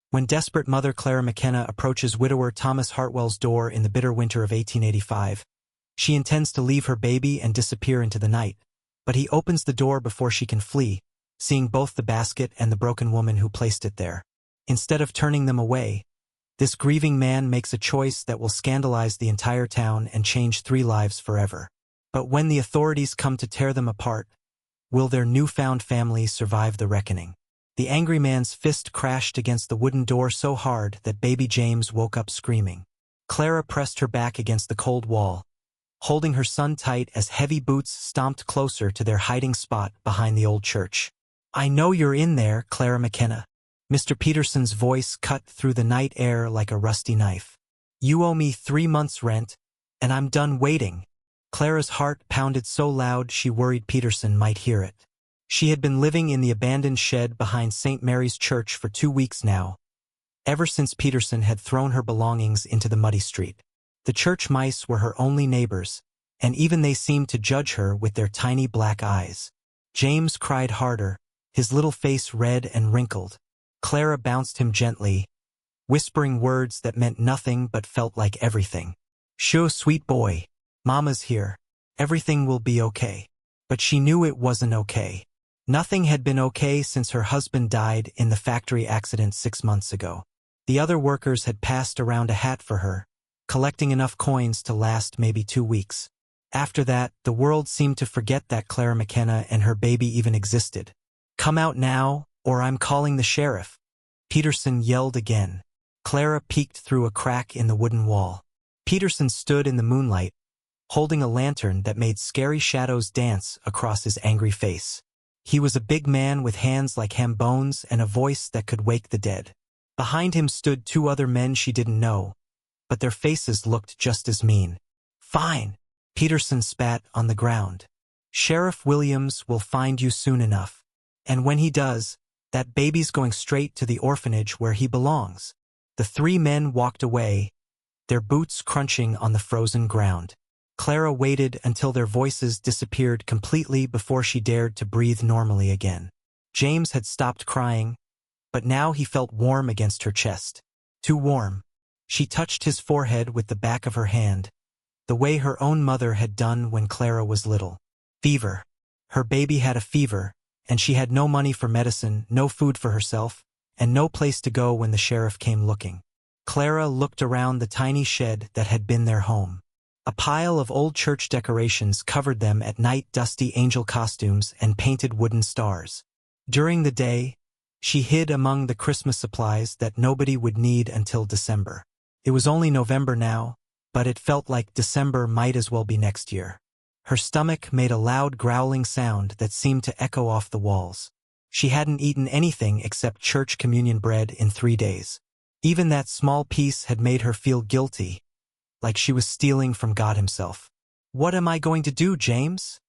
When desperate mother Clara McKenna approaches widower Thomas Hartwell's door in the bitter winter of 1885, she intends to leave her baby and disappear into the night, but he opens the door before she can flee, seeing both the basket and the broken woman who placed it there. Instead of turning them away, this grieving man makes a choice that will scandalize the entire town and change 3 lives forever. But when the authorities come to tear them apart, will their newfound family survive the reckoning? The angry man's fist crashed against the wooden door so hard that baby James woke up screaming. Clara pressed her back against the cold wall, holding her son tight as heavy boots stomped closer to their hiding spot behind the old church. "I know you're in there, Clara McKenna." Mr. Peterson's voice cut through the night air like a rusty knife. "You owe me 3 months' rent, and I'm done waiting." Clara's heart pounded so loud she worried Peterson might hear it. She had been living in the abandoned shed behind St. Mary's Church for 2 weeks now, ever since Peterson had thrown her belongings into the muddy street. The church mice were her only neighbors, and even they seemed to judge her with their tiny black eyes. James cried harder, his little face red and wrinkled. Clara bounced him gently, whispering words that meant nothing but felt like everything. "Shoo, sweet boy. Mama's here. Everything will be okay." But she knew it wasn't okay. Nothing had been okay since her husband died in the factory accident 6 months ago. The other workers had passed around a hat for her, collecting enough coins to last maybe 2 weeks. After that, the world seemed to forget that Clara McKenna and her baby even existed. "Come out now, or I'm calling the sheriff," Peterson yelled again. Clara peeked through a crack in the wooden wall. Peterson stood in the moonlight, holding a lantern that made scary shadows dance across his angry face. He was a big man with hands like ham bones and a voice that could wake the dead. Behind him stood 2 other men she didn't know, but their faces looked just as mean. "Fine," Peterson spat on the ground. "Sheriff Williams will find you soon enough. And when he does, that baby's going straight to the orphanage where he belongs." The 3 men walked away, their boots crunching on the frozen ground. Clara waited until their voices disappeared completely before she dared to breathe normally again. James had stopped crying, but now he felt warm against her chest. Too warm. She touched his forehead with the back of her hand, the way her own mother had done when Clara was little. Fever. Her baby had a fever, and she had no money for medicine, no food for herself, and no place to go when the sheriff came looking. Clara looked around the tiny shed that had been their home. A pile of old church decorations covered them at night, dusty angel costumes and painted wooden stars. During the day, she hid among the Christmas supplies that nobody would need until December. It was only November now, but it felt like December might as well be next year. Her stomach made a loud growling sound that seemed to echo off the walls. She hadn't eaten anything except church communion bread in 3 days. Even that small piece had made her feel guilty, like she was stealing from God himself. "What am I going to do, James?"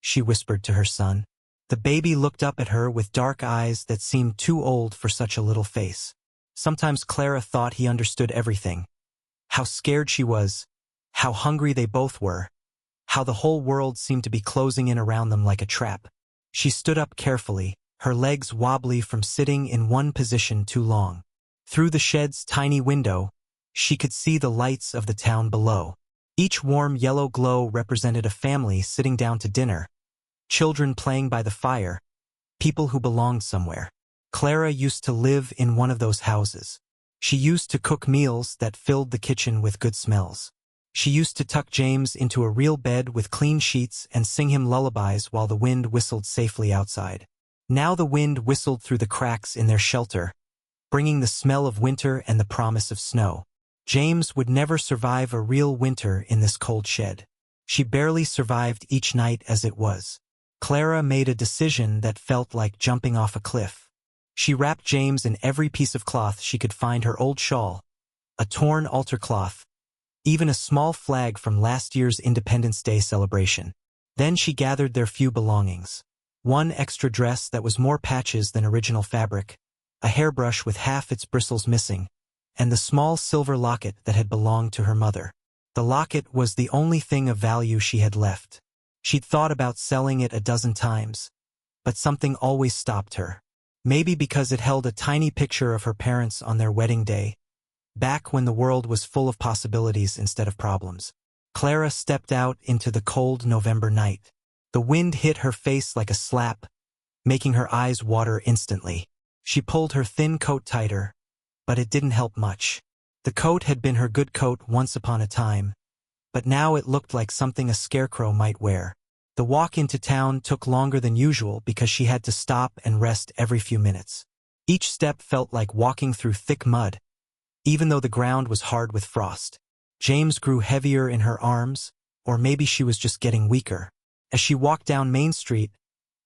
she whispered to her son. The baby looked up at her with dark eyes that seemed too old for such a little face. Sometimes Clara thought he understood everything. How scared she was, how hungry they both were, how the whole world seemed to be closing in around them like a trap. She stood up carefully, her legs wobbly from sitting in one position too long. Through the shed's tiny window, she could see the lights of the town below. Each warm yellow glow represented a family sitting down to dinner, children playing by the fire, people who belonged somewhere. Clara used to live in one of those houses. She used to cook meals that filled the kitchen with good smells. She used to tuck James into a real bed with clean sheets and sing him lullabies while the wind whistled safely outside. Now the wind whistled through the cracks in their shelter, bringing the smell of winter and the promise of snow. James would never survive a real winter in this cold shed. She barely survived each night as it was. Clara made a decision that felt like jumping off a cliff. She wrapped James in every piece of cloth she could find: her old shawl, a torn altar cloth, even a small flag from last year's Independence Day celebration. Then she gathered their few belongings. One extra dress that was more patches than original fabric, a hairbrush with half its bristles missing, and the small silver locket that had belonged to her mother. The locket was the only thing of value she had left. She'd thought about selling it a dozen times, but something always stopped her. Maybe because it held a tiny picture of her parents on their wedding day, back when the world was full of possibilities instead of problems. Clara stepped out into the cold November night. The wind hit her face like a slap, making her eyes water instantly. She pulled her thin coat tighter, but it didn't help much. The coat had been her good coat once upon a time, but now it looked like something a scarecrow might wear. The walk into town took longer than usual because she had to stop and rest every few minutes. Each step felt like walking through thick mud, even though the ground was hard with frost. James grew heavier in her arms, or maybe she was just getting weaker. As she walked down Main Street,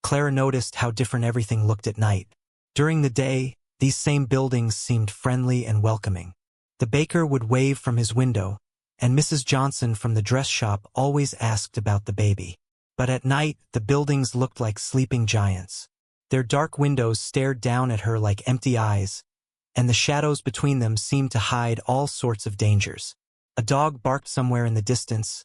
Clara noticed how different everything looked at night. During the day, these same buildings seemed friendly and welcoming. The baker would wave from his window, and Mrs. Johnson from the dress shop always asked about the baby. But at night, the buildings looked like sleeping giants. Their dark windows stared down at her like empty eyes, and the shadows between them seemed to hide all sorts of dangers. A dog barked somewhere in the distance,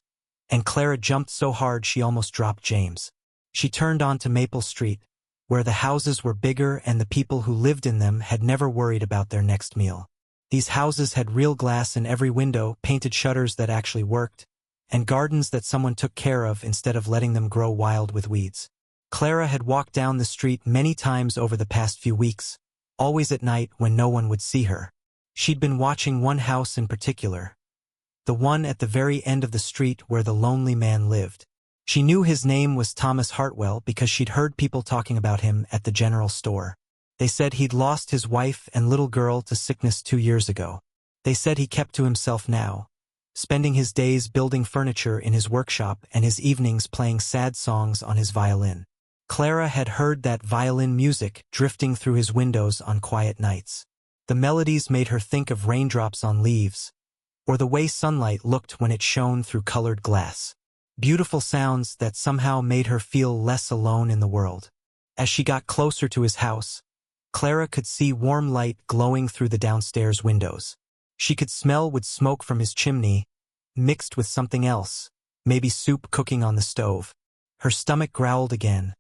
and Clara jumped so hard she almost dropped James. She turned onto Maple Street, where the houses were bigger and the people who lived in them had never worried about their next meal. These houses had real glass in every window, painted shutters that actually worked, and gardens that someone took care of instead of letting them grow wild with weeds. Clara had walked down the street many times over the past few weeks, always at night when no one would see her. She'd been watching one house in particular, the one at the very end of the street where the lonely man lived. She knew his name was Thomas Hartwell because she'd heard people talking about him at the general store. They said he'd lost his wife and little girl to sickness 2 years ago. They said he kept to himself now, spending his days building furniture in his workshop and his evenings playing sad songs on his violin. Clara had heard that violin music drifting through his windows on quiet nights. The melodies made her think of raindrops on leaves, or the way sunlight looked when it shone through colored glass. Beautiful sounds that somehow made her feel less alone in the world. As she got closer to his house, Clara could see warm light glowing through the downstairs windows. She could smell wood smoke from his chimney, mixed with something else, maybe soup cooking on the stove. Her stomach growled again,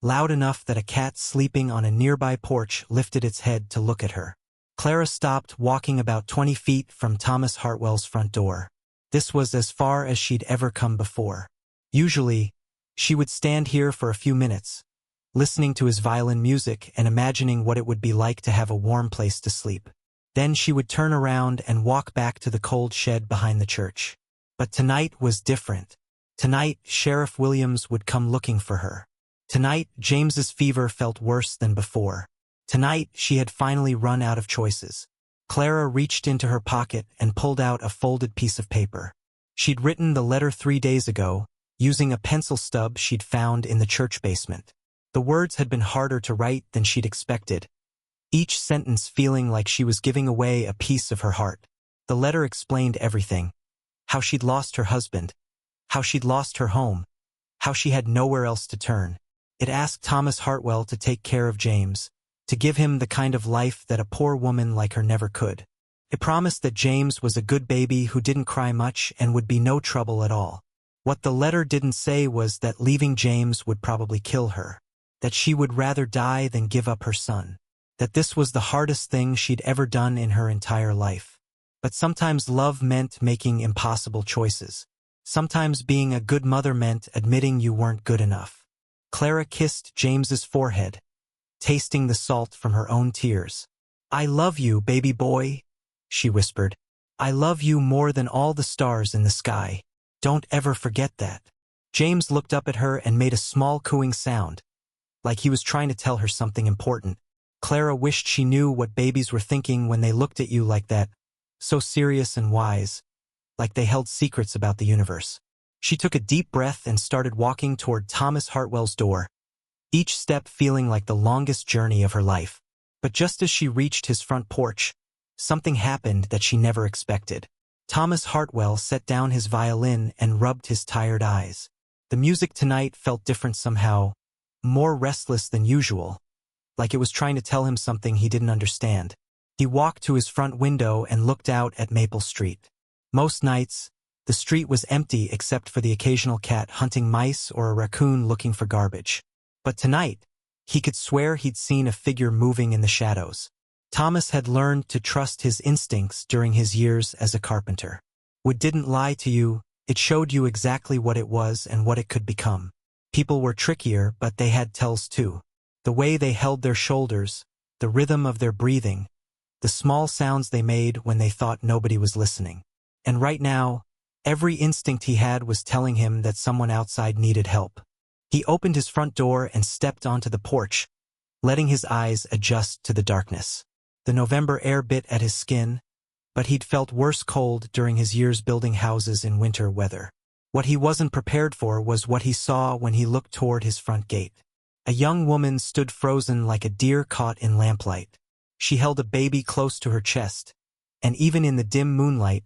loud enough that a cat sleeping on a nearby porch lifted its head to look at her. Clara stopped walking about 20 feet from Thomas Hartwell's front door. This was as far as she'd ever come before. Usually, she would stand here for a few minutes, listening to his violin music and imagining what it would be like to have a warm place to sleep. Then she would turn around and walk back to the cold shed behind the church. But tonight was different. Tonight, Sheriff Williams would come looking for her. Tonight, James's fever felt worse than before. Tonight, she had finally run out of choices. Clara reached into her pocket and pulled out a folded piece of paper. She'd written the letter 3 days ago, using a pencil stub she'd found in the church basement. The words had been harder to write than she'd expected, each sentence feeling like she was giving away a piece of her heart. The letter explained everything. How she'd lost her husband, how she'd lost her home, how she had nowhere else to turn. It asked Thomas Hartwell to take care of James, to give him the kind of life that a poor woman like her never could. It promised that James was a good baby who didn't cry much and would be no trouble at all. What the letter didn't say was that leaving James would probably kill her, that she would rather die than give up her son, that this was the hardest thing she'd ever done in her entire life. But sometimes love meant making impossible choices. Sometimes being a good mother meant admitting you weren't good enough. Clara kissed James's forehead, tasting the salt from her own tears. "I love you, baby boy," she whispered. "I love you more than all the stars in the sky. Don't ever forget that." James looked up at her and made a small cooing sound, like he was trying to tell her something important. Clara wished she knew what babies were thinking when they looked at you like that, so serious and wise, like they held secrets about the universe. She took a deep breath and started walking toward Thomas Hartwell's door, each step feeling like the longest journey of her life. But just as she reached his front porch, something happened that she never expected. Thomas Hartwell set down his violin and rubbed his tired eyes. The music tonight felt different somehow, more restless than usual, like it was trying to tell him something he didn't understand. He walked to his front window and looked out at Maple Street. Most nights, the street was empty except for the occasional cat hunting mice or a raccoon looking for garbage. But tonight, He could swear he'd seen a figure moving in the shadows. Thomas had learned to trust his instincts during his years as a carpenter. Wood didn't lie to you, it showed you exactly what it was and what it could become. People were trickier, but they had tells too. The way they held their shoulders, the rhythm of their breathing, the small sounds they made when they thought nobody was listening. And right now, every instinct he had was telling him that someone outside needed help. He opened his front door and stepped onto the porch, letting his eyes adjust to the darkness. The November air bit at his skin, but he'd felt worse cold during his years building houses in winter weather. What he wasn't prepared for was what he saw when he looked toward his front gate. A young woman stood frozen like a deer caught in lamplight. She held a baby close to her chest, and even in the dim moonlight,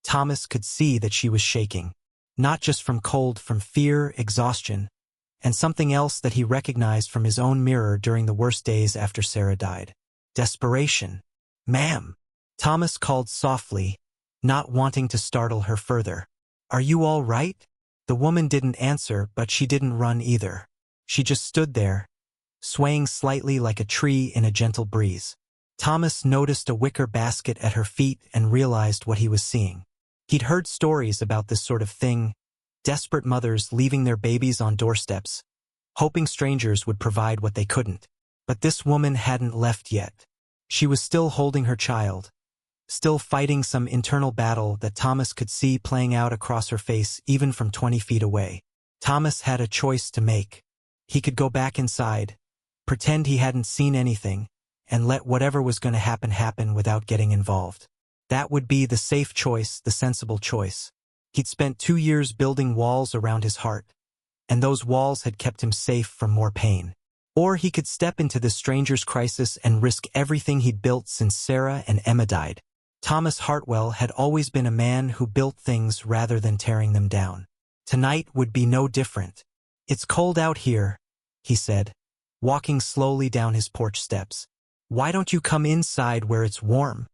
Thomas could see that she was shaking. Not just from cold, from fear, exhaustion, and something else that he recognized from his own mirror during the worst days after Sarah died. Desperation. "Ma'am," Thomas called softly, not wanting to startle her further. "Are you all right?" The woman didn't answer, but she didn't run either. She just stood there, swaying slightly like a tree in a gentle breeze. Thomas noticed a wicker basket at her feet and realized what he was seeing. He'd heard stories about this sort of thing, desperate mothers leaving their babies on doorsteps, hoping strangers would provide what they couldn't. But this woman hadn't left yet. She was still holding her child, still fighting some internal battle that Thomas could see playing out across her face even from 20 feet away. Thomas had a choice to make. He could go back inside, pretend he hadn't seen anything, and let whatever was going to happen without getting involved. That would be the safe choice, the sensible choice. He'd spent 2 years building walls around his heart, and those walls had kept him safe from more pain. Or he could step into this stranger's crisis and risk everything he'd built since Sarah and Emma died. Thomas Hartwell had always been a man who built things rather than tearing them down. Tonight would be no different. "It's cold out here," he said, walking slowly down his porch steps. "Why don't you come inside where it's warm?"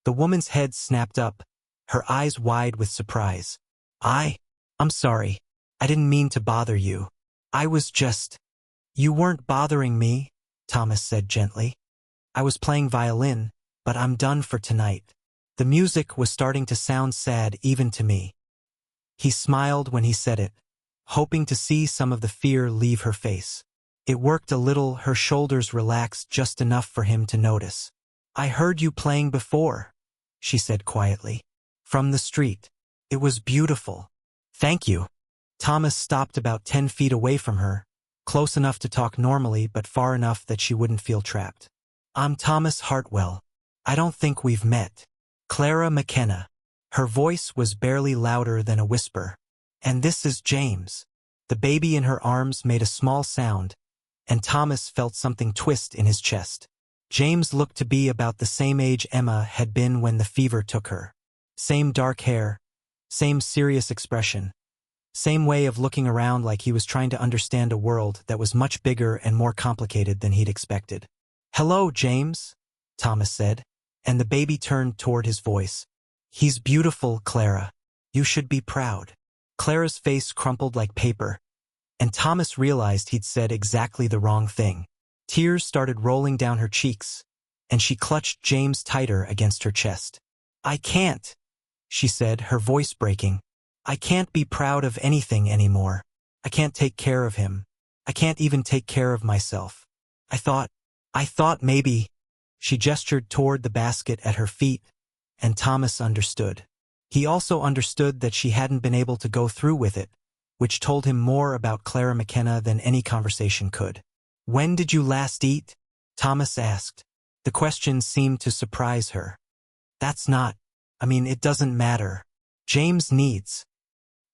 The woman's head snapped up, her eyes wide with surprise. I'm sorry. I didn't mean to bother you. I was just—" "You weren't bothering me," Thomas said gently. "I was playing violin, but I'm done for tonight." The music was starting to sound sad even to me. He smiled when he said it, hoping to see some of the fear leave her face. It worked a little, her shoulders relaxed just enough for him to notice. "I heard you playing before," she said quietly. "From the street. It was beautiful." "Thank you." Thomas stopped about 10 feet away from her, close enough to talk normally but far enough that she wouldn't feel trapped. "I'm Thomas Hartwell. I don't think we've met. Clara McKenna." Her voice was barely louder than a whisper. "And this is James." The baby in her arms made a small sound, and Thomas felt something twist in his chest. James looked to be about the same age Emma had been when the fever took her. Same dark hair, same serious expression, same way of looking around like he was trying to understand a world that was much bigger and more complicated than he'd expected. "Hello, James," Thomas said, and the baby turned toward his voice. "He's beautiful, Clara. You should be proud." Clara's face crumpled like paper, and Thomas realized he'd said exactly the wrong thing. Tears started rolling down her cheeks, and she clutched James tighter against her chest. "I can't," she said, her voice breaking. "I can't be proud of anything anymore. I can't take care of him. I can't even take care of myself. I thought maybe—" She gestured toward the basket at her feet, and Thomas understood. He also understood that she hadn't been able to go through with it, which told him more about Clara McKenna than any conversation could. "When did you last eat?" Thomas asked. The question seemed to surprise her. It doesn't matter. James needs."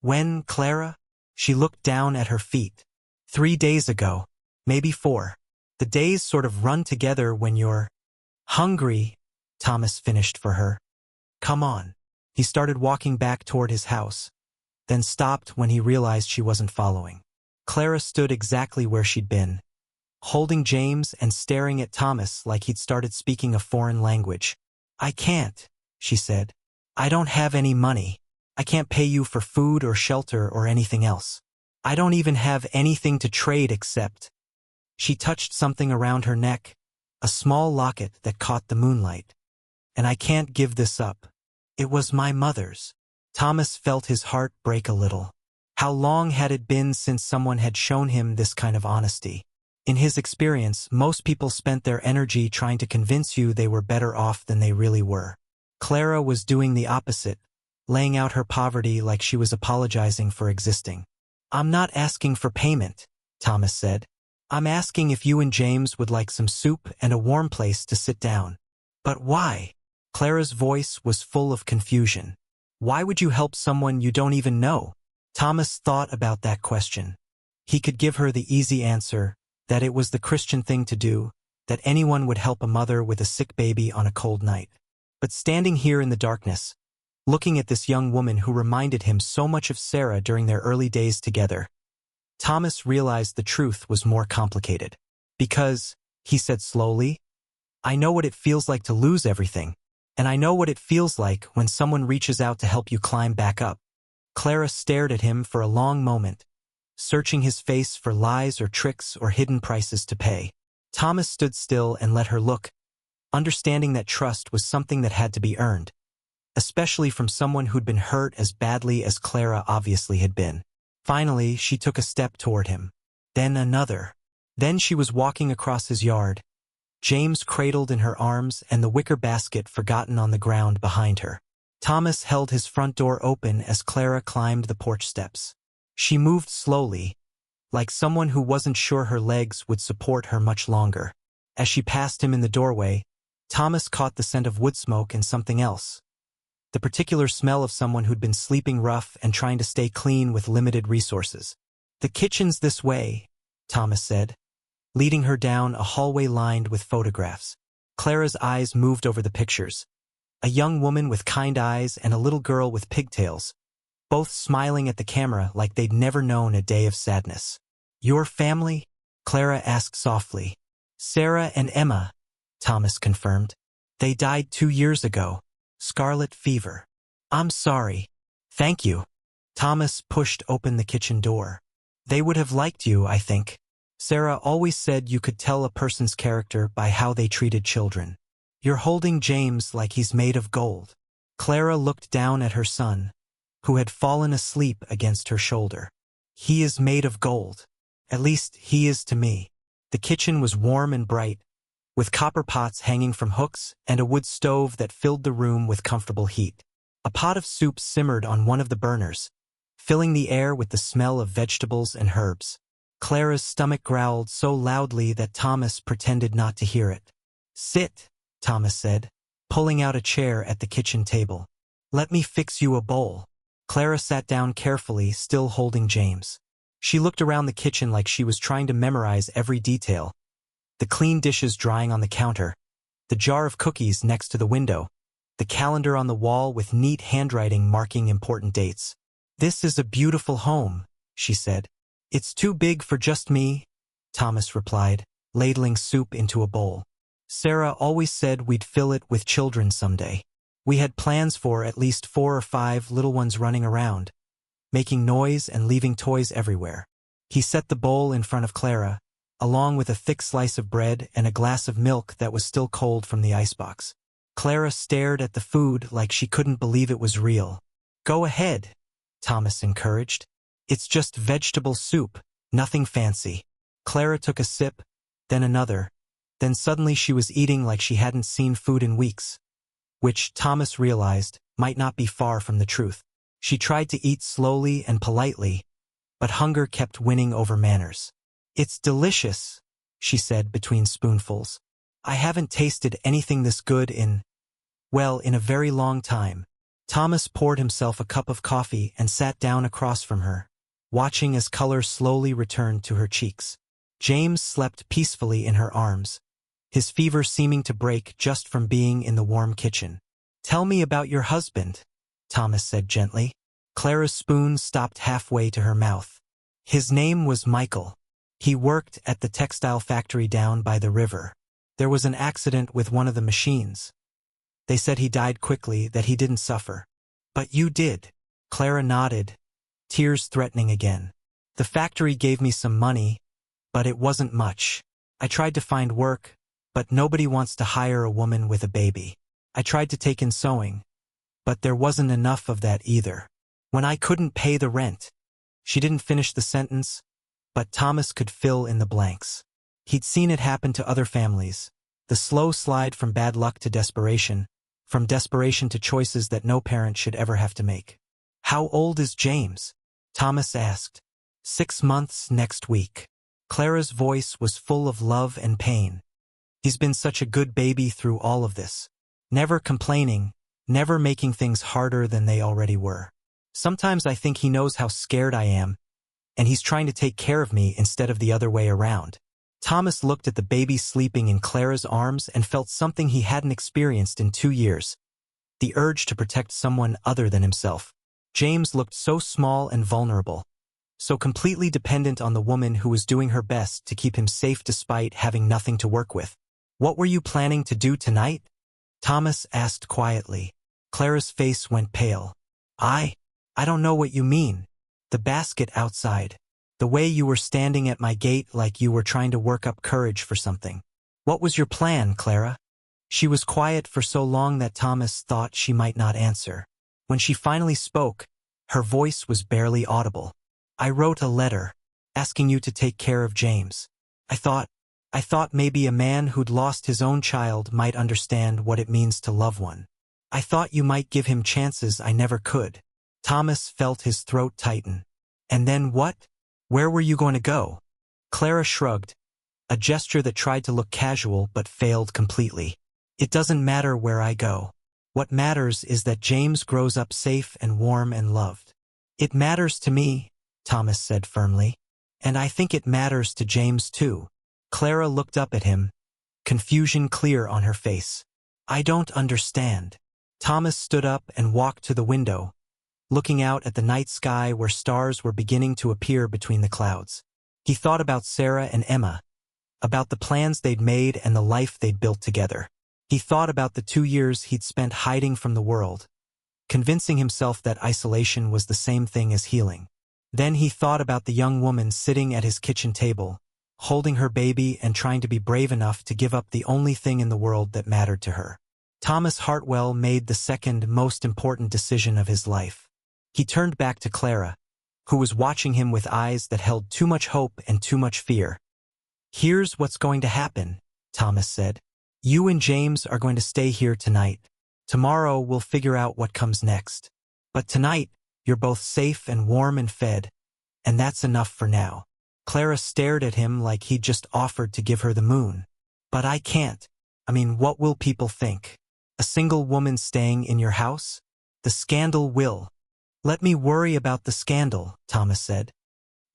"When, Clara?" She looked down at her feet. 3 days ago. Maybe 4. The days sort of run together when you're hungry," Thomas finished for her. "Come on." He started walking back toward his house, then stopped when he realized she wasn't following. Clara stood exactly where she'd been, holding James and staring at Thomas like he'd started speaking a foreign language. "I can't," she said. "I don't have any money. I can't pay you for food or shelter or anything else. I don't even have anything to trade except—" She touched something around her neck, a small locket that caught the moonlight. And I can't give this up. It was my mother's. Thomas felt his heart break a little. How long had it been since someone had shown him this kind of honesty? In his experience, most people spent their energy trying to convince you they were better off than they really were. Clara was doing the opposite, laying out her poverty like she was apologizing for existing. I'm not asking for payment, Thomas said. I'm asking if you and James would like some soup and a warm place to sit down. But why? Clara's voice was full of confusion. Why would you help someone you don't even know? Thomas thought about that question. He could give her the easy answer, that it was the Christian thing to do, that anyone would help a mother with a sick baby on a cold night. But standing here in the darkness, looking at this young woman who reminded him so much of Sarah during their early days together, Thomas realized the truth was more complicated. Because, he said slowly, I know what it feels like to lose everything, and I know what it feels like when someone reaches out to help you climb back up. Clara stared at him for a long moment, searching his face for lies or tricks or hidden prices to pay. Thomas stood still and let her look, understanding that trust was something that had to be earned, especially from someone who'd been hurt as badly as Clara obviously had been. Finally, she took a step toward him. Then another. Then she was walking across his yard, James cradled in her arms and the wicker basket forgotten on the ground behind her. Thomas held his front door open as Clara climbed the porch steps. She moved slowly, like someone who wasn't sure her legs would support her much longer. As she passed him in the doorway, Thomas caught the scent of wood smoke and something else. The particular smell of someone who'd been sleeping rough and trying to stay clean with limited resources. The kitchen's this way, Thomas said, leading her down a hallway lined with photographs. Clara's eyes moved over the pictures. A young woman with kind eyes and a little girl with pigtails, both smiling at the camera like they'd never known a day of sadness. Your family? Clara asked softly. Sarah and Emma, Thomas confirmed. They died 2 years ago. Scarlet fever. I'm sorry. Thank you. Thomas pushed open the kitchen door. They would have liked you, I think. Sarah always said you could tell a person's character by how they treated children. You're holding James like he's made of gold. Clara looked down at her son, who had fallen asleep against her shoulder. He is made of gold. At least he is to me. The kitchen was warm and bright, with copper pots hanging from hooks and a wood stove that filled the room with comfortable heat. A pot of soup simmered on one of the burners, filling the air with the smell of vegetables and herbs. Clara's stomach growled so loudly that Thomas pretended not to hear it. Sit, Thomas said, pulling out a chair at the kitchen table. Let me fix you a bowl. Clara sat down carefully, still holding James. She looked around the kitchen like she was trying to memorize every detail. The clean dishes drying on the counter, the jar of cookies next to the window, the calendar on the wall with neat handwriting marking important dates. This is a beautiful home, she said. It's too big for just me, Thomas replied, ladling soup into a bowl. Sarah always said we'd fill it with children someday. We had plans for at least 4 or 5 little ones running around, making noise and leaving toys everywhere. He set the bowl in front of Clara, along with a thick slice of bread and a glass of milk that was still cold from the icebox. Clara stared at the food like she couldn't believe it was real. Go ahead, Thomas encouraged. It's just vegetable soup, nothing fancy. Clara took a sip, then another. Then suddenly she was eating like she hadn't seen food in weeks, which, Thomas realized, might not be far from the truth. She tried to eat slowly and politely, but hunger kept winning over manners. It's delicious, she said between spoonfuls. I haven't tasted anything this good in a very long time. Thomas poured himself a cup of coffee and sat down across from her, watching as color slowly returned to her cheeks. James slept peacefully in her arms, his fever seeming to break just from being in the warm kitchen. Tell me about your husband, Thomas said gently. Clara's spoon stopped halfway to her mouth. His name was Michael. He worked at the textile factory down by the river. There was an accident with one of the machines. They said he died quickly, that he didn't suffer. But you did. Clara nodded, tears threatening again. The factory gave me some money, but it wasn't much. I tried to find work, but nobody wants to hire a woman with a baby. I tried to take in sewing, but there wasn't enough of that either. When I couldn't pay the rent. She didn't finish the sentence, but Thomas could fill in the blanks. He'd seen it happen to other families. The slow slide from bad luck to desperation, from desperation to choices that no parent should ever have to make. How old is James? Thomas asked. 6 months next week. Clara's voice was full of love and pain. He's been such a good baby through all of this. Never complaining, never making things harder than they already were. Sometimes I think he knows how scared I am, and he's trying to take care of me instead of the other way around. Thomas looked at the baby sleeping in Clara's arms and felt something he hadn't experienced in 2 years. The urge to protect someone other than himself. James looked so small and vulnerable, so completely dependent on the woman who was doing her best to keep him safe despite having nothing to work with. What were you planning to do tonight? Thomas asked quietly. Clara's face went pale. I don't know what you mean. The basket outside. The way you were standing at my gate like you were trying to work up courage for something. What was your plan, Clara? She was quiet for so long that Thomas thought she might not answer. When she finally spoke, her voice was barely audible. I wrote a letter, asking you to take care of James. I thought maybe a man who'd lost his own child might understand what it means to love one. I thought you might give him chances I never could. Thomas felt his throat tighten. And then what? Where were you going to go? Clara shrugged, a gesture that tried to look casual but failed completely. It doesn't matter where I go. What matters is that James grows up safe and warm and loved. It matters to me, Thomas said firmly. And I think it matters to James too. Clara looked up at him, confusion clear on her face. I don't understand. Thomas stood up and walked to the window, looking out at the night sky where stars were beginning to appear between the clouds. He thought about Sarah and Emma, about the plans they'd made and the life they'd built together. He thought about the 2 years he'd spent hiding from the world, convincing himself that isolation was the same thing as healing. Then he thought about the young woman sitting at his kitchen table, holding her baby and trying to be brave enough to give up the only thing in the world that mattered to her. Thomas Hartwell made the second most important decision of his life. He turned back to Clara, who was watching him with eyes that held too much hope and too much fear. Here's what's going to happen, Thomas said. You and James are going to stay here tonight. Tomorrow we'll figure out what comes next. But tonight, you're both safe and warm and fed, and that's enough for now. Clara stared at him like he'd just offered to give her the moon. But I can't. What will people think? A single woman staying in your house? The scandal will. Let me worry about the scandal, Thomas said.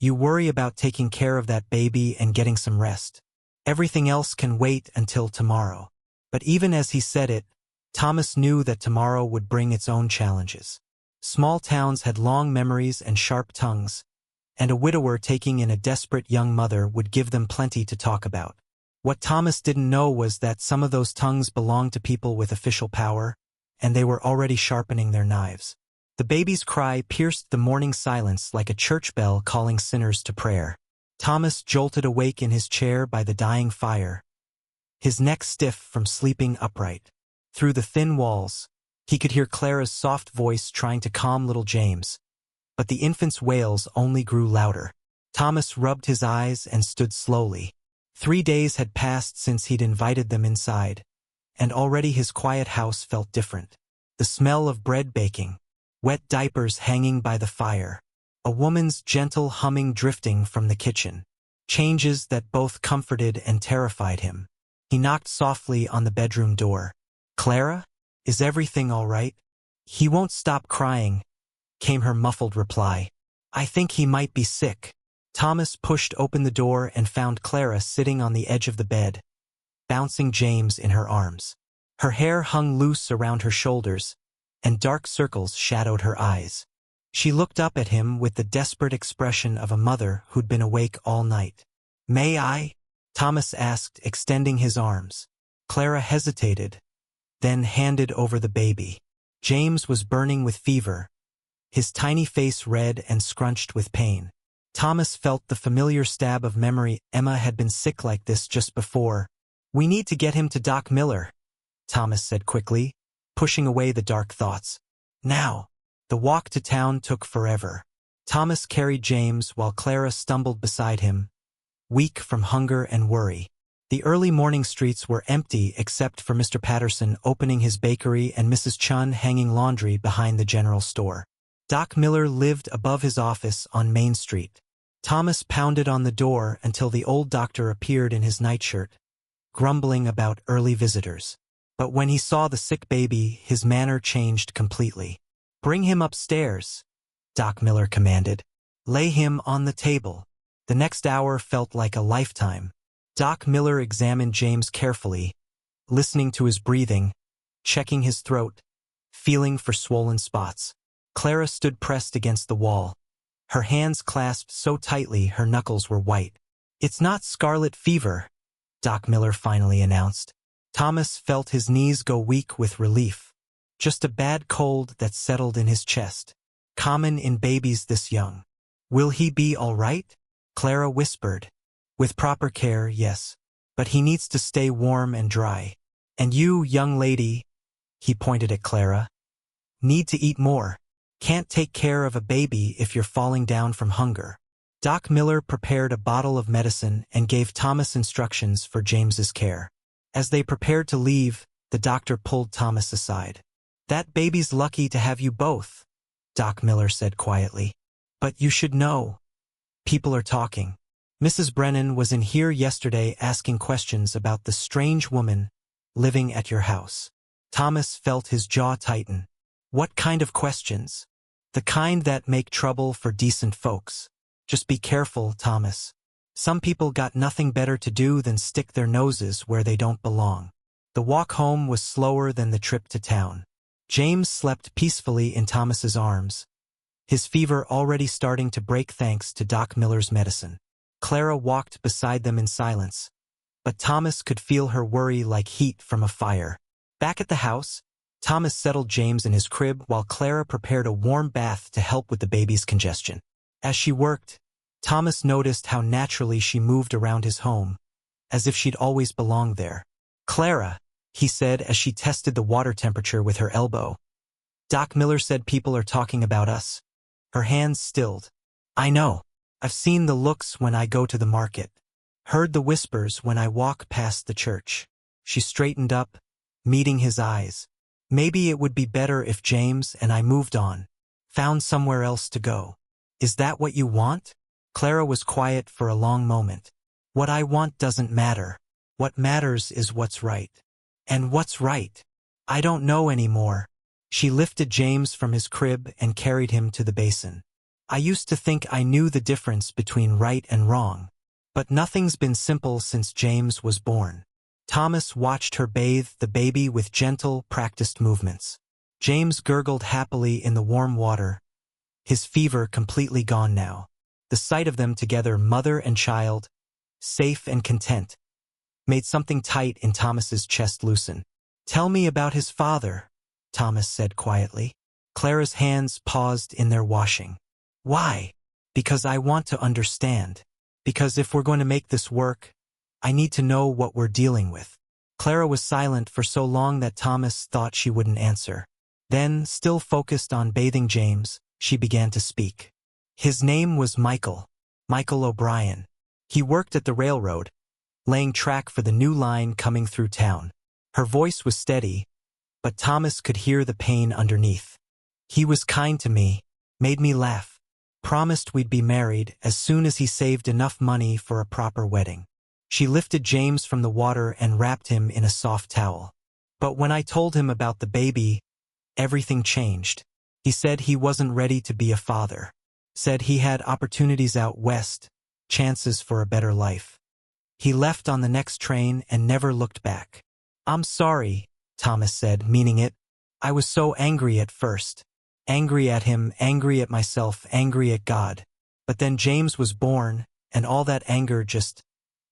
You worry about taking care of that baby and getting some rest. Everything else can wait until tomorrow. But even as he said it, Thomas knew that tomorrow would bring its own challenges. Small towns had long memories and sharp tongues, and a widower taking in a desperate young mother would give them plenty to talk about. What Thomas didn't know was that some of those tongues belonged to people with official power, and they were already sharpening their knives. The baby's cry pierced the morning silence like a church bell calling sinners to prayer. Thomas jolted awake in his chair by the dying fire, his neck stiff from sleeping upright. Through the thin walls, he could hear Clara's soft voice trying to calm little James, but the infant's wails only grew louder. Thomas rubbed his eyes and stood slowly. 3 days had passed since he'd invited them inside, and already his quiet house felt different. The smell of bread baking, wet diapers hanging by the fire, a woman's gentle humming drifting from the kitchen. Changes that both comforted and terrified him. He knocked softly on the bedroom door. Clara? Is everything all right? He won't stop crying, came her muffled reply. I think he might be sick. Thomas pushed open the door and found Clara sitting on the edge of the bed, bouncing James in her arms. Her hair hung loose around her shoulders, and dark circles shadowed her eyes. She looked up at him with the desperate expression of a mother who'd been awake all night. May I? Thomas asked, extending his arms. Clara hesitated, then handed over the baby. James was burning with fever, his tiny face red and scrunched with pain. Thomas felt the familiar stab of memory. Emma had been sick like this just before. "We need to get him to Doc Miller," Thomas said quickly, pushing away the dark thoughts. Now. The walk to town took forever. Thomas carried James while Clara stumbled beside him, weak from hunger and worry. The early morning streets were empty except for Mr. Patterson opening his bakery and Mrs. Chun hanging laundry behind the general store. Doc Miller lived above his office on Main Street. Thomas pounded on the door until the old doctor appeared in his nightshirt, grumbling about early visitors. But when he saw the sick baby, his manner changed completely. "Bring him upstairs," Doc Miller commanded. "Lay him on the table." The next hour felt like a lifetime. Doc Miller examined James carefully, listening to his breathing, checking his throat, feeling for swollen spots. Clara stood pressed against the wall, her hands clasped so tightly her knuckles were white. "It's not scarlet fever," Doc Miller finally announced. Thomas felt his knees go weak with relief. Just a bad cold that settled in his chest. Common in babies this young. "Will he be all right?" Clara whispered. "With proper care, yes. But he needs to stay warm and dry. And you, young lady," he pointed at Clara, "need to eat more. Can't take care of a baby if you're falling down from hunger." Doc Miller prepared a bottle of medicine and gave Thomas instructions for James's care. As they prepared to leave, the doctor pulled Thomas aside. "That baby's lucky to have you both," Doc Miller said quietly. "But you should know. People are talking. Mrs. Brennan was in here yesterday asking questions about the strange woman living at your house." Thomas felt his jaw tighten. "What kind of questions?" "The kind that make trouble for decent folks. Just be careful, Thomas. Some people got nothing better to do than stick their noses where they don't belong." The walk home was slower than the trip to town. James slept peacefully in Thomas's arms, his fever already starting to break thanks to Doc Miller's medicine. Clara walked beside them in silence, but Thomas could feel her worry like heat from a fire. Back at the house, Thomas settled James in his crib while Clara prepared a warm bath to help with the baby's congestion. As she worked, Thomas noticed how naturally she moved around his home, as if she'd always belonged there. "Clara," he said as she tested the water temperature with her elbow. "Doc Miller said people are talking about us." Her hands stilled. "I know. I've seen the looks when I go to the market. Heard the whispers when I walk past the church." She straightened up, meeting his eyes. "Maybe it would be better if James and I moved on, found somewhere else to go. Is that what you want?" Clara was quiet for a long moment. "What I want doesn't matter. What matters is what's right." "And what's right?" "I don't know anymore." She lifted James from his crib and carried him to the basin. "I used to think I knew the difference between right and wrong. But nothing's been simple since James was born." Thomas watched her bathe the baby with gentle, practiced movements. James gurgled happily in the warm water, his fever completely gone now. The sight of them together, mother and child, safe and content, made something tight in Thomas's chest loosen. "Tell me about his father," Thomas said quietly. Clara's hands paused in their washing. "Why?" "Because I want to understand. Because if we're going to make this work, I need to know what we're dealing with." Clara was silent for so long that Thomas thought she wouldn't answer. Then, still focused on bathing James, she began to speak. "His name was Michael O'Brien. He worked at the railroad, laying track for the new line coming through town." Her voice was steady, but Thomas could hear the pain underneath. "He was kind to me, made me laugh, promised we'd be married as soon as he saved enough money for a proper wedding." She lifted James from the water and wrapped him in a soft towel. "But when I told him about the baby, everything changed. He said he wasn't ready to be a father. Said he had opportunities out west, chances for a better life. He left on the next train and never looked back." "I'm sorry," Thomas said, meaning it. "I was so angry at first. Angry at him, angry at myself, angry at God. But then James was born, and all that anger just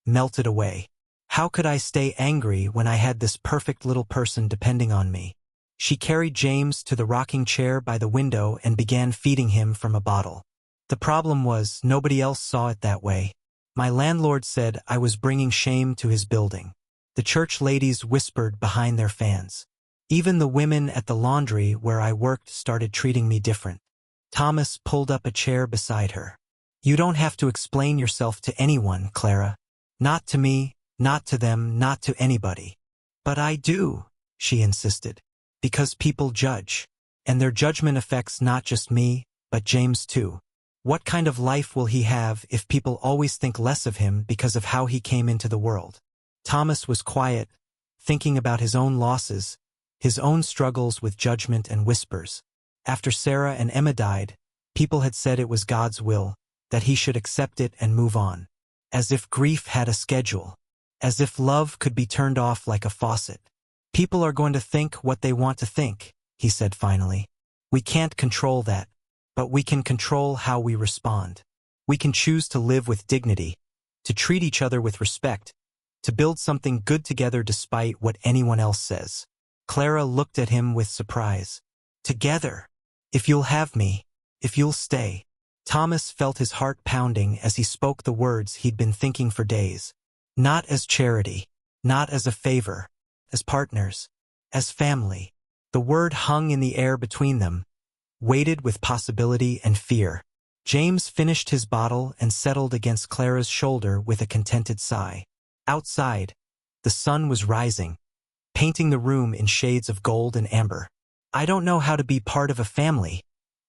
melted away. How could I stay angry when I had this perfect little person depending on me?" She carried James to the rocking chair by the window and began feeding him from a bottle. The problem was, nobody else saw it that way. My landlord said I was bringing shame to his building. The church ladies whispered behind their fans. Even the women at the laundry where I worked started treating me different. Thomas pulled up a chair beside her. You don't have to explain yourself to anyone, Clara. Not to me, not to them, not to anybody. But I do, she insisted. Because people judge. And their judgment affects not just me, but James too. What kind of life will he have if people always think less of him because of how he came into the world? Thomas was quiet, thinking about his own losses, his own struggles with judgment and whispers. After Sarah and Emma died, people had said it was God's will, that he should accept it and move on. As if grief had a schedule. As if love could be turned off like a faucet. People are going to think what they want to think, he said finally. We can't control that, but we can control how we respond. We can choose to live with dignity, to treat each other with respect, to build something good together despite what anyone else says. Clara looked at him with surprise. Together. If you'll have me, if you'll stay. Thomas felt his heart pounding as he spoke the words he'd been thinking for days. Not as charity, not as a favor, as partners, as family. The word hung in the air between them, weighted with possibility and fear. James finished his bottle and settled against Clara's shoulder with a contented sigh. Outside, the sun was rising, painting the room in shades of gold and amber. I don't know how to be part of a family,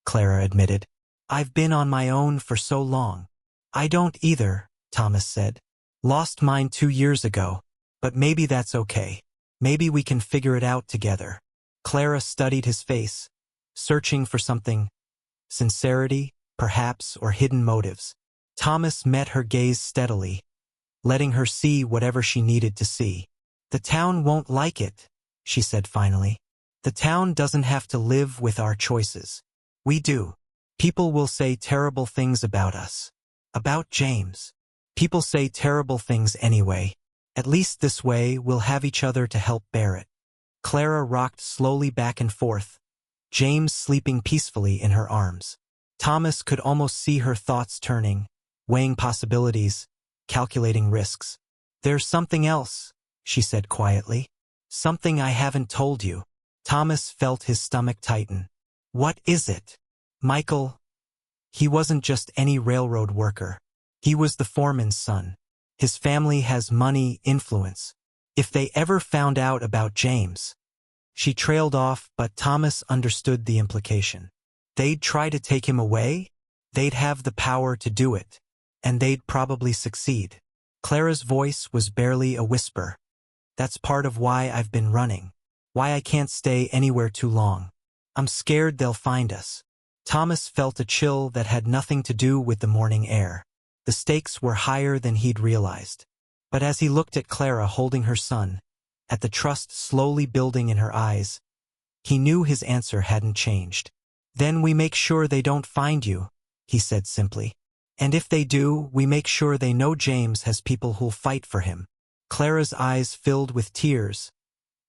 Clara admitted. I've been on my own for so long. I don't either, Thomas said. Lost mine 2 years ago, but maybe that's okay. Maybe we can figure it out together. Clara studied his face, searching for something. Sincerity, perhaps, or hidden motives. Thomas met her gaze steadily, letting her see whatever she needed to see. The town won't like it, she said finally. The town doesn't have to live with our choices. We do. People will say terrible things about us. About James. People say terrible things anyway. At least this way we'll have each other to help bear it. Clara rocked slowly back and forth, James sleeping peacefully in her arms. Thomas could almost see her thoughts turning, weighing possibilities, calculating risks. There's something else, she said quietly. Something I haven't told you. Thomas felt his stomach tighten. What is it? Michael. He wasn't just any railroad worker. He was the foreman's son. His family has money, influence. If they ever found out about James. She trailed off, but Thomas understood the implication. They'd try to take him away? They'd have the power to do it. And they'd probably succeed. Clara's voice was barely a whisper. That's part of why I've been running. Why I can't stay anywhere too long. I'm scared they'll find us. Thomas felt a chill that had nothing to do with the morning air. The stakes were higher than he'd realized. But as he looked at Clara holding her son, at the trust slowly building in her eyes, he knew his answer hadn't changed. Then we make sure they don't find you, he said simply. And if they do, we make sure they know James has people who'll fight for him. Clara's eyes filled with tears,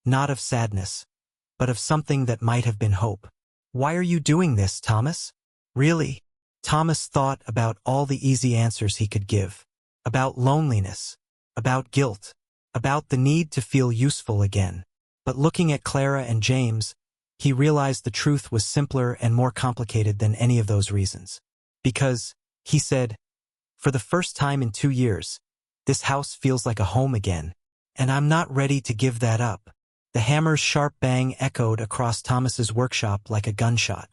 not of sadness, but of something that might have been hope. Why are you doing this, Thomas? Really? Thomas thought about all the easy answers he could give. About loneliness. About guilt. About the need to feel useful again. But looking at Clara and James, he realized the truth was simpler and more complicated than any of those reasons. Because, he said, for the first time in 2 years, this house feels like a home again, and I'm not ready to give that up. The hammer's sharp bang echoed across Thomas's workshop like a gunshot.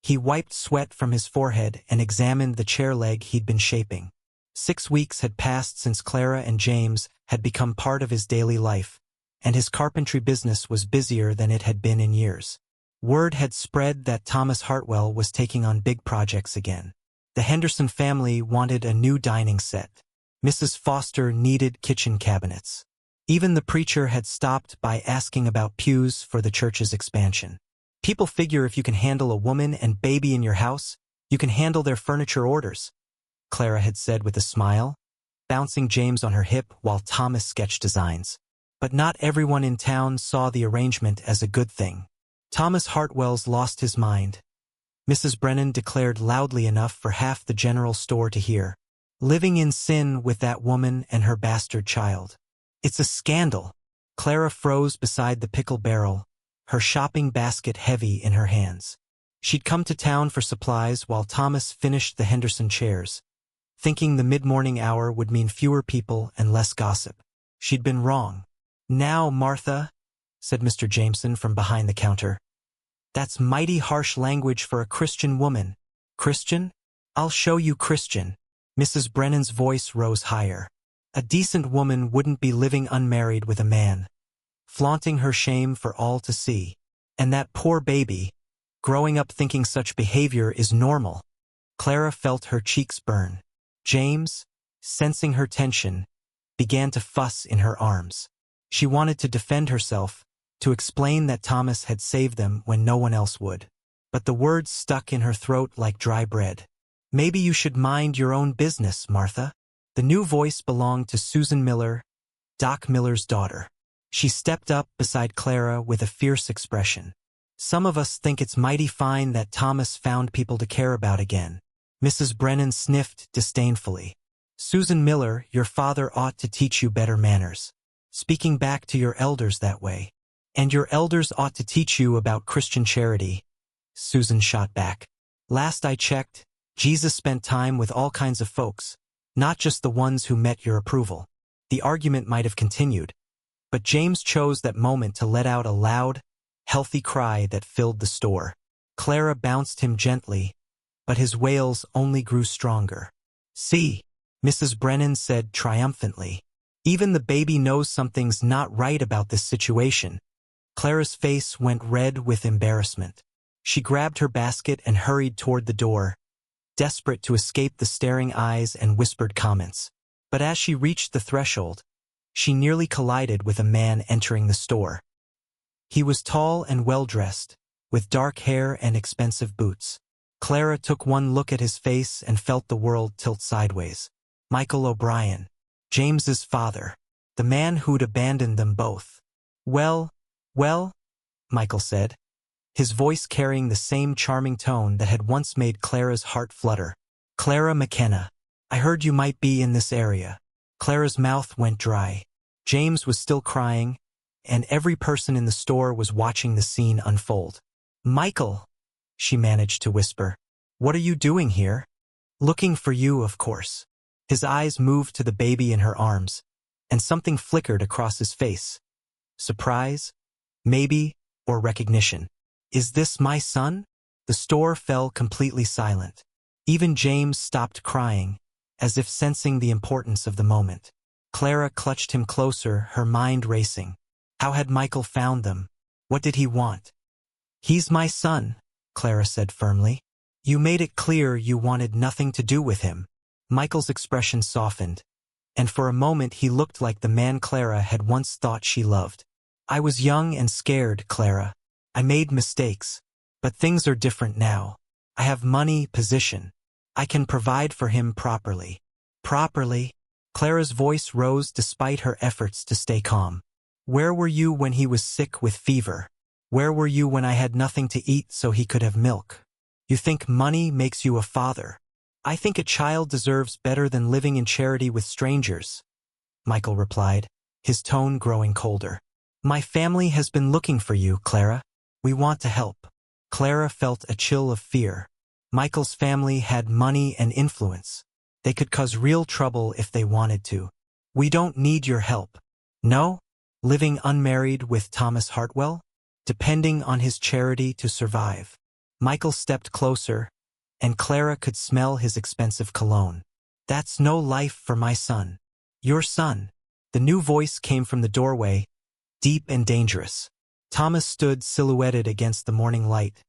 He wiped sweat from his forehead and examined the chair leg he'd been shaping. 6 weeks had passed since Clara and James had become part of his daily life, and his carpentry business was busier than it had been in years. Word had spread that Thomas Hartwell was taking on big projects again. The Henderson family wanted a new dining set. Mrs. Foster needed kitchen cabinets. Even the preacher had stopped by asking about pews for the church's expansion. People figure if you can handle a woman and baby in your house, you can handle their furniture orders, Clara had said with a smile, bouncing James on her hip while Thomas sketched designs. But not everyone in town saw the arrangement as a good thing. Thomas Hartwell's lost his mind. Mrs. Brennan declared loudly enough for half the general store to hear. Living in sin with that woman and her bastard child. It's a scandal. Clara froze beside the pickle barrel, her shopping basket heavy in her hands. She'd come to town for supplies while Thomas finished the Henderson chairs, thinking the mid-morning hour would mean fewer people and less gossip. She'd been wrong. "Now, Martha," said Mr. Jameson from behind the counter. "That's mighty harsh language for a Christian woman." "Christian? I'll show you Christian." Mrs. Brennan's voice rose higher. "A decent woman wouldn't be living unmarried with a man, flaunting her shame for all to see. And that poor baby, growing up thinking such behavior is normal." Clara felt her cheeks burn. James, sensing her tension, began to fuss in her arms. She wanted to defend herself, to explain that Thomas had saved them when no one else would. But the words stuck in her throat like dry bread. "Maybe you should mind your own business, Martha." The new voice belonged to Susan Miller, Doc Miller's daughter. She stepped up beside Clara with a fierce expression. "Some of us think it's mighty fine that Thomas found people to care about again." Mrs. Brennan sniffed disdainfully. "Susan Miller, your father ought to teach you better manners. Speaking back to your elders that way. And your elders ought to teach you about Christian charity." Susan shot back. "Last I checked, Jesus spent time with all kinds of folks, not just the ones who met your approval." The argument might have continued, but James chose that moment to let out a loud, healthy cry that filled the store. Clara bounced him gently, but his wails only grew stronger. "See," Mrs. Brennan said triumphantly. "Even the baby knows something's not right about this situation." Clara's face went red with embarrassment. She grabbed her basket and hurried toward the door, desperate to escape the staring eyes and whispered comments. But as she reached the threshold, she nearly collided with a man entering the store. He was tall and well-dressed, with dark hair and expensive boots. Clara took one look at his face and felt the world tilt sideways. Michael O'Brien, James's father, the man who'd abandoned them both. Well, Michael said, his voice carrying the same charming tone that had once made Clara's heart flutter. "Clara McKenna, I heard you might be in this area." Clara's mouth went dry. James was still crying, and every person in the store was watching the scene unfold. "Michael," she managed to whisper, "what are you doing here?" "Looking for you, of course." His eyes moved to the baby in her arms, and something flickered across his face. Surprise? Maybe, or recognition. "Is this my son?" The store fell completely silent. Even James stopped crying, as if sensing the importance of the moment. Clara clutched him closer, her mind racing. How had Michael found them? What did he want? "He's my son," Clara said firmly. "You made it clear you wanted nothing to do with him." Michael's expression softened, and for a moment he looked like the man Clara had once thought she loved. "I was young and scared, Clara. I made mistakes, but things are different now. I have money, position. I can provide for him properly." "Properly?" Clara's voice rose despite her efforts to stay calm. "Where were you when he was sick with fever? Where were you when I had nothing to eat so he could have milk? You think money makes you a father? I think a child deserves better than living in charity with strangers," Michael replied, his tone growing colder. "My family has been looking for you, Clara. We want to help." Clara felt a chill of fear. Michael's family had money and influence. They could cause real trouble if they wanted to. "We don't need your help." "No? Living unmarried with Thomas Hartwell? Depending on his charity to survive." Michael stepped closer, and Clara could smell his expensive cologne. "That's no life for my son." "Your son." The new voice came from the doorway, deep and dangerous. Thomas stood silhouetted against the morning light,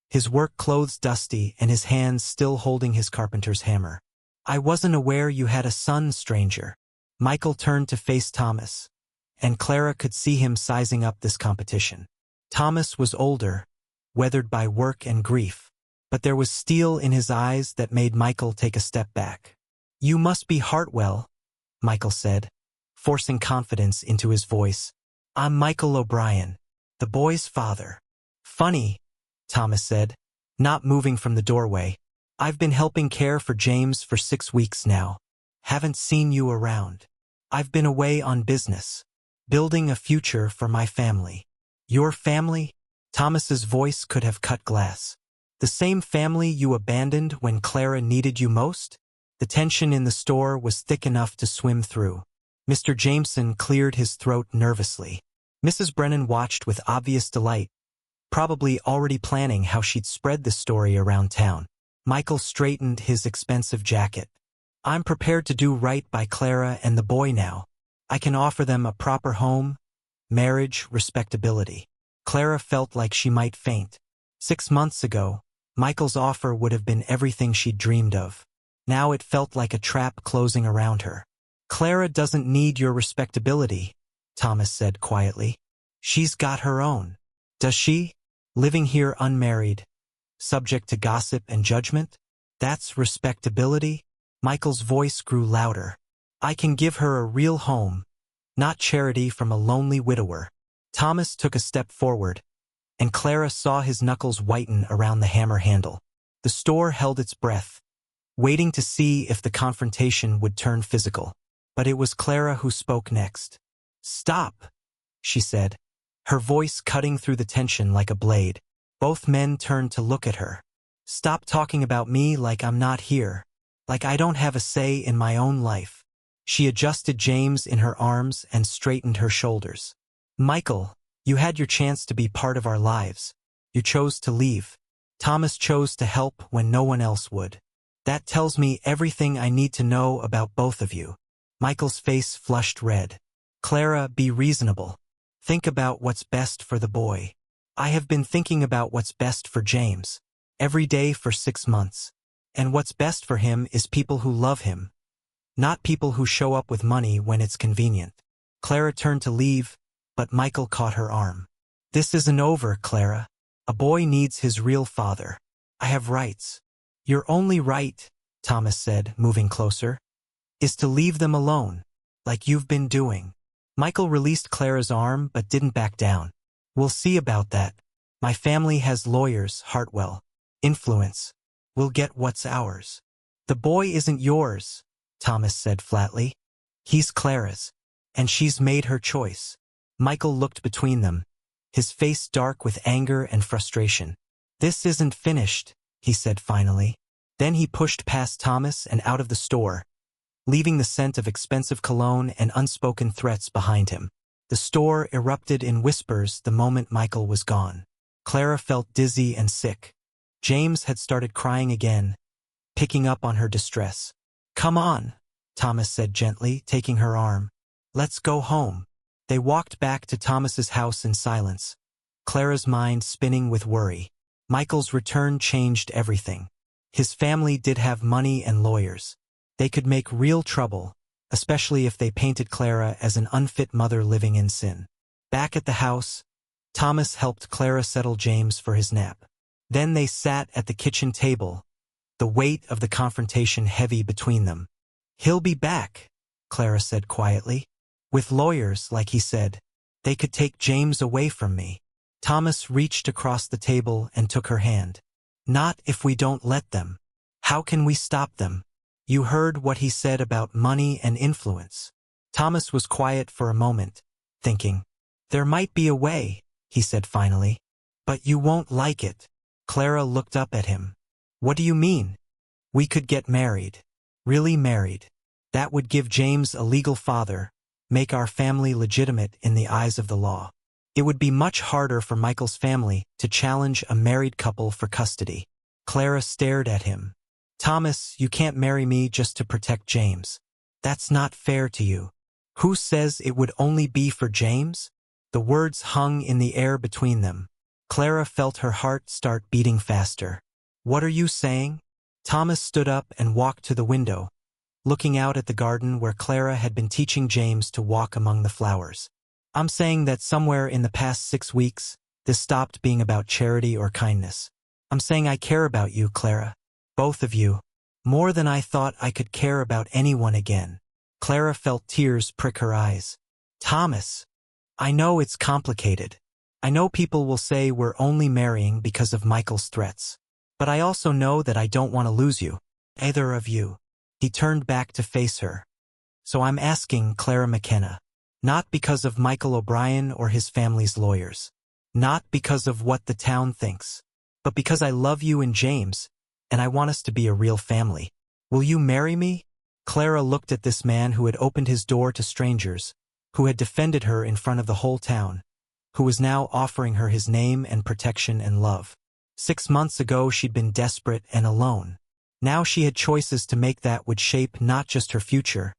his work clothes dusty and his hands still holding his carpenter's hammer. "I wasn't aware you had a son, stranger." Michael turned to face Thomas, and Clara could see him sizing up this competition. Thomas was older, weathered by work and grief, but there was steel in his eyes that made Michael take a step back. "You must be Hartwell," Michael said, forcing confidence into his voice. "I'm Michael O'Brien, the boy's father." "Funny," Thomas said, not moving from the doorway. I've been helping care for James for 6 weeks now. Haven't seen you around. I've been away on business, building a future for my family. Your family? Thomas's voice could have cut glass. The same family you abandoned when Clara needed you most? The tension in the store was thick enough to swim through. Mr. Jameson cleared his throat nervously. Mrs. Brennan watched with obvious delight, probably already planning how she'd spread the story around town. Michael straightened his expensive jacket. I'm prepared to do right by Clara and the boy now. I can offer them a proper home, marriage, respectability. Clara felt like she might faint. 6 months ago, Michael's offer would have been everything she'd dreamed of. Now it felt like a trap closing around her. Clara doesn't need your respectability, Thomas said quietly. She's got her own. Does she? Living here unmarried, subject to gossip and judgment? That's respectability? Michael's voice grew louder. I can give her a real home, not charity from a lonely widower. Thomas took a step forward, and Clara saw his knuckles whiten around the hammer handle. The store held its breath, waiting to see if the confrontation would turn physical. But it was Clara who spoke next. Stop, she said, her voice cutting through the tension like a blade. Both men turned to look at her. Stop talking about me like I'm not here, like I don't have a say in my own life. She adjusted James in her arms and straightened her shoulders. Michael, you had your chance to be part of our lives. You chose to leave. Thomas chose to help when no one else would. That tells me everything I need to know about both of you. Michael's face flushed red. Clara, be reasonable. Think about what's best for the boy. I have been thinking about what's best for James every day for 6 months. And what's best for him is people who love him, not people who show up with money when it's convenient. Clara turned to leave, but Michael caught her arm. This isn't over, Clara. A boy needs his real father. I have rights. Your only right, Thomas said, moving closer, is to leave them alone, like you've been doing. Michael released Clara's arm but didn't back down. We'll see about that. My family has lawyers, Hartwell. Influence. We'll get what's ours. The boy isn't yours, Thomas said flatly. He's Clara's, and she's made her choice. Michael looked between them, his face dark with anger and frustration. This isn't finished, he said finally. Then he pushed past Thomas and out of the store, leaving the scent of expensive cologne and unspoken threats behind him. The store erupted in whispers the moment Michael was gone. Clara felt dizzy and sick. James had started crying again, picking up on her distress. Come on, Thomas said gently, taking her arm. Let's go home. They walked back to Thomas's house in silence, Clara's mind spinning with worry. Michael's return changed everything. His family did have money and lawyers. They could make real trouble, especially if they painted Clara as an unfit mother living in sin. Back at the house, Thomas helped Clara settle James for his nap. Then they sat at the kitchen table, the weight of the confrontation heavy between them. He'll be back, Clara said quietly. With lawyers, like he said, they could take James away from me. Thomas reached across the table and took her hand. Not if we don't let them. How can we stop them? You heard what he said about money and influence. Thomas was quiet for a moment, thinking. There might be a way, he said finally. But you won't like it. Clara looked up at him. What do you mean? We could get married. Really married. That would give James a legal father, make our family legitimate in the eyes of the law. It would be much harder for Michael's family to challenge a married couple for custody. Clara stared at him. Thomas, you can't marry me just to protect James. That's not fair to you. Who says it would only be for James? The words hung in the air between them. Clara felt her heart start beating faster. What are you saying? Thomas stood up and walked to the window, looking out at the garden where Clara had been teaching James to walk among the flowers. I'm saying that somewhere in the past 6 weeks, this stopped being about charity or kindness. I'm saying I care about you, Clara. Both of you. More than I thought I could care about anyone again. Clara felt tears prick her eyes. Thomas, I know it's complicated. I know people will say we're only marrying because of Michael's threats. But I also know that I don't want to lose you. Either of you. He turned back to face her. So I'm asking, Clara McKenna. Not because of Michael O'Brien or his family's lawyers. Not because of what the town thinks. But because I love you and James, and I want us to be a real family. Will you marry me? Clara looked at this man who had opened his door to strangers, who had defended her in front of the whole town, who was now offering her his name and protection and love. 6 months ago she'd been desperate and alone. Now she had choices to make that would shape not just her future,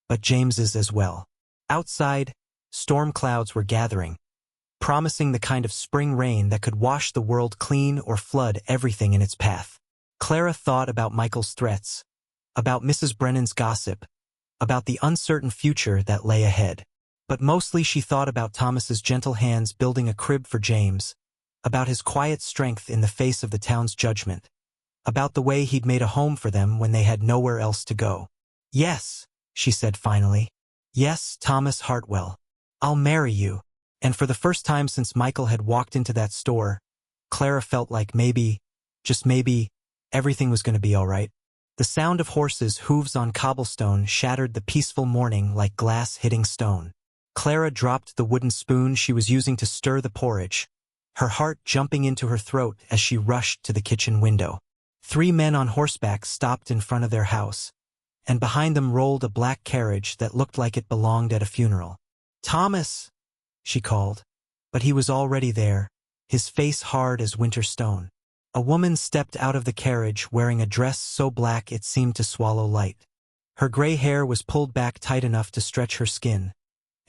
but James's as well. Outside, storm clouds were gathering, promising the kind of spring rain that could wash the world clean or flood everything in its path. Clara thought about Michael's threats, about Mrs. Brennan's gossip, about the uncertain future that lay ahead. But mostly she thought about Thomas's gentle hands building a crib for James, about his quiet strength in the face of the town's judgment, about the way he'd made a home for them when they had nowhere else to go. Yes, she said finally. Yes, Thomas Hartwell. I'll marry you. And for the first time since Michael had walked into that store, Clara felt like maybe, just maybe, everything was going to be all right. The sound of horses' hooves on cobblestone shattered the peaceful morning like glass hitting stone. Clara dropped the wooden spoon she was using to stir the porridge, her heart jumping into her throat as she rushed to the kitchen window. 3 men on horseback stopped in front of their house, and behind them rolled a black carriage that looked like it belonged at a funeral. "Thomas!" she called, but he was already there, his face hard as winter stone. A woman stepped out of the carriage wearing a dress so black it seemed to swallow light. Her gray hair was pulled back tight enough to stretch her skin,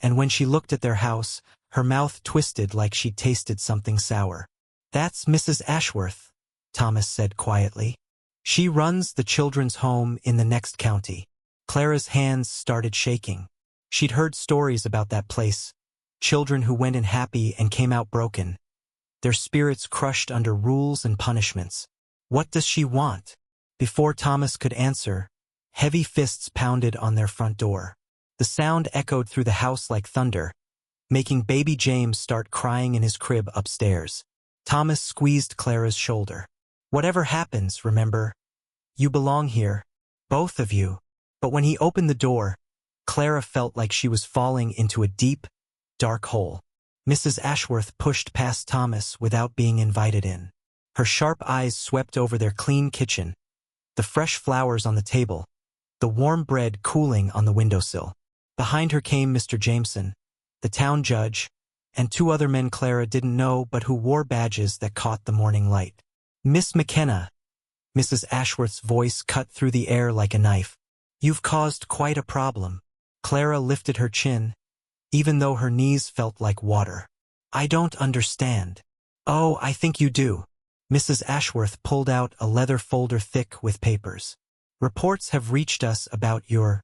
and when she looked at their house, her mouth twisted like she'd tasted something sour. "That's Mrs. Ashworth," Thomas said quietly. "She runs the children's home in the next county." Clara's hands started shaking. She'd heard stories about that place, children who went in happy and came out broken, their spirits crushed under rules and punishments. What does she want? Before Thomas could answer, heavy fists pounded on their front door. The sound echoed through the house like thunder, making baby James start crying in his crib upstairs. Thomas squeezed Clara's shoulder. "Whatever happens, remember, you belong here, both of you." But when he opened the door, Clara felt like she was falling into a deep, dark hole. Mrs. Ashworth pushed past Thomas without being invited in. Her sharp eyes swept over their clean kitchen, the fresh flowers on the table, the warm bread cooling on the windowsill. Behind her came Mr. Jameson, the town judge, and 2 other men Clara didn't know but who wore badges that caught the morning light. "Miss McKenna," Mrs. Ashworth's voice cut through the air like a knife. "You've caused quite a problem." Clara lifted her chin, even though her knees felt like water. "I don't understand." "Oh, I think you do." Mrs. Ashworth pulled out a leather folder thick with papers. "Reports have reached us about your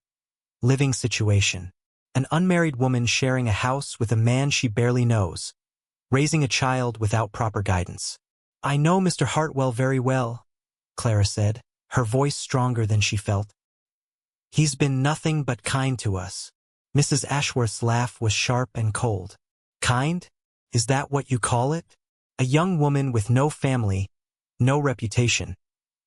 living situation. An unmarried woman sharing a house with a man she barely knows, raising a child without proper guidance." "I know Mr. Hartwell very well," Clara said, her voice stronger than she felt. "He's been nothing but kind to us." Mrs. Ashworth's laugh was sharp and cold. "Kind? Is that what you call it? A young woman with no family, no reputation,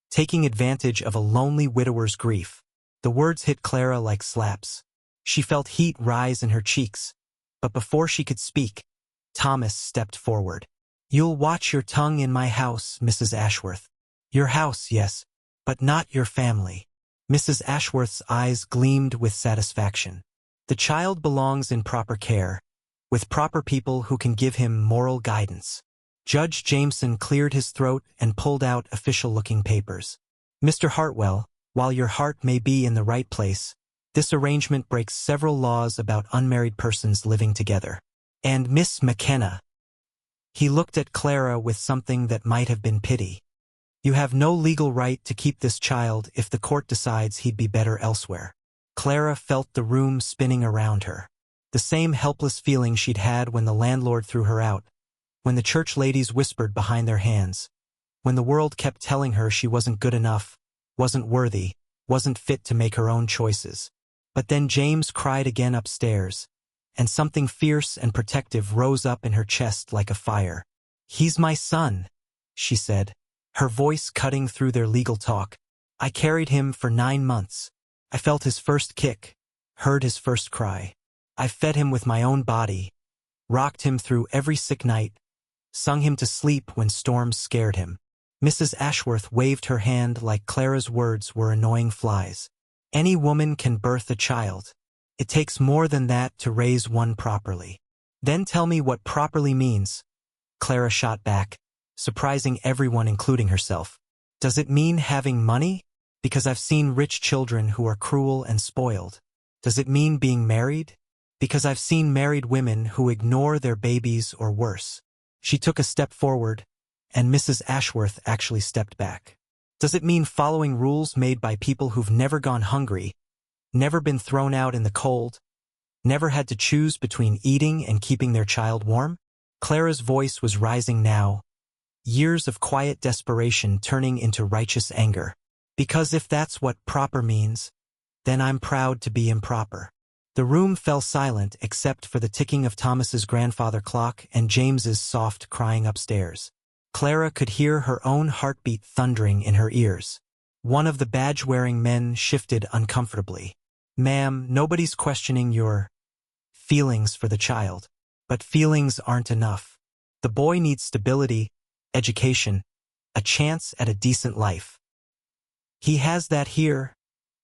taking advantage of a lonely widower's grief." The words hit Clara like slaps. She felt heat rise in her cheeks, but before she could speak, Thomas stepped forward. "You'll watch your tongue in my house, Mrs. Ashworth. Your house, yes, but not your family." Mrs. Ashworth's eyes gleamed with satisfaction. "The child belongs in proper care, with proper people who can give him moral guidance." Judge Jameson cleared his throat and pulled out official-looking papers. "Mr. Hartwell, while your heart may be in the right place, this arrangement breaks several laws about unmarried persons living together. And Miss McKenna." He looked at Clara with something that might have been pity. "You have no legal right to keep this child if the court decides he'd be better elsewhere." Clara felt the room spinning around her. The same helpless feeling she'd had when the landlord threw her out, when the church ladies whispered behind their hands, when the world kept telling her she wasn't good enough, wasn't worthy, wasn't fit to make her own choices. But then James cried again upstairs, and something fierce and protective rose up in her chest like a fire. "He's my son," she said. her voice cutting through their legal talk. I carried him for 9 months. I felt his first kick, heard his first cry. I fed him with my own body, rocked him through every sick night, sung him to sleep when storms scared him. Mrs. Ashworth waved her hand like Clara's words were annoying flies. Any woman can birth a child. It takes more than that to raise one properly. Then tell me what properly means, Clara shot back, surprising everyone including herself. Does it mean having money? Because I've seen rich children who are cruel and spoiled. Does it mean being married? Because I've seen married women who ignore their babies or worse. She took a step forward, and Mrs. Ashworth actually stepped back. Does it mean following rules made by people who've never gone hungry, never been thrown out in the cold, never had to choose between eating and keeping their child warm? Clara's voice was rising now, years of quiet desperation turning into righteous anger. Because if that's what proper means, then I'm proud to be improper. The room fell silent except for the ticking of Thomas's grandfather clock and James's soft crying upstairs. Clara could hear her own heartbeat thundering in her ears. One of the badge-wearing men shifted uncomfortably. Ma'am, nobody's questioning your feelings for the child. But feelings aren't enough. The boy needs stability, education, a chance at a decent life. He has that here,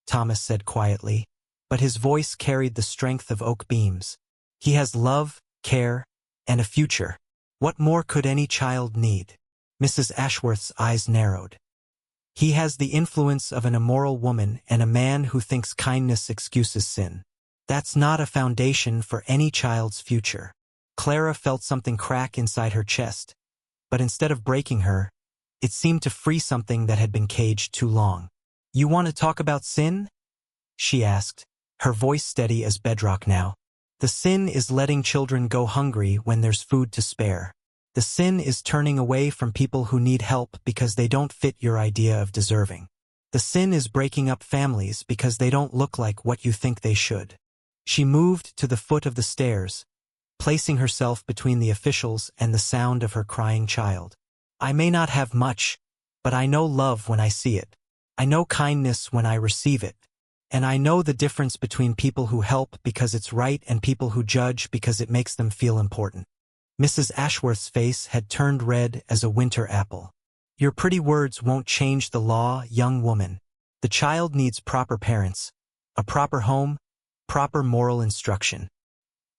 Thomas said quietly, but his voice carried the strength of oak beams. He has love, care, and a future. What more could any child need? Mrs. Ashworth's eyes narrowed. He has the influence of an immoral woman and a man who thinks kindness excuses sin. That's not a foundation for any child's future. Clara felt something crack inside her chest, but instead of breaking her, it seemed to free something that had been caged too long. You want to talk about sin? She asked, her voice steady as bedrock now. The sin is letting children go hungry when there's food to spare. The sin is turning away from people who need help because they don't fit your idea of deserving. The sin is breaking up families because they don't look like what you think they should. She moved to the foot of the stairs, placing herself between the officials and the sound of her crying child. I may not have much, but I know love when I see it. I know kindness when I receive it. And I know the difference between people who help because it's right and people who judge because it makes them feel important. Mrs. Ashworth's face had turned red as a winter apple. Your pretty words won't change the law, young woman. The child needs proper parents, a proper home, proper moral instruction.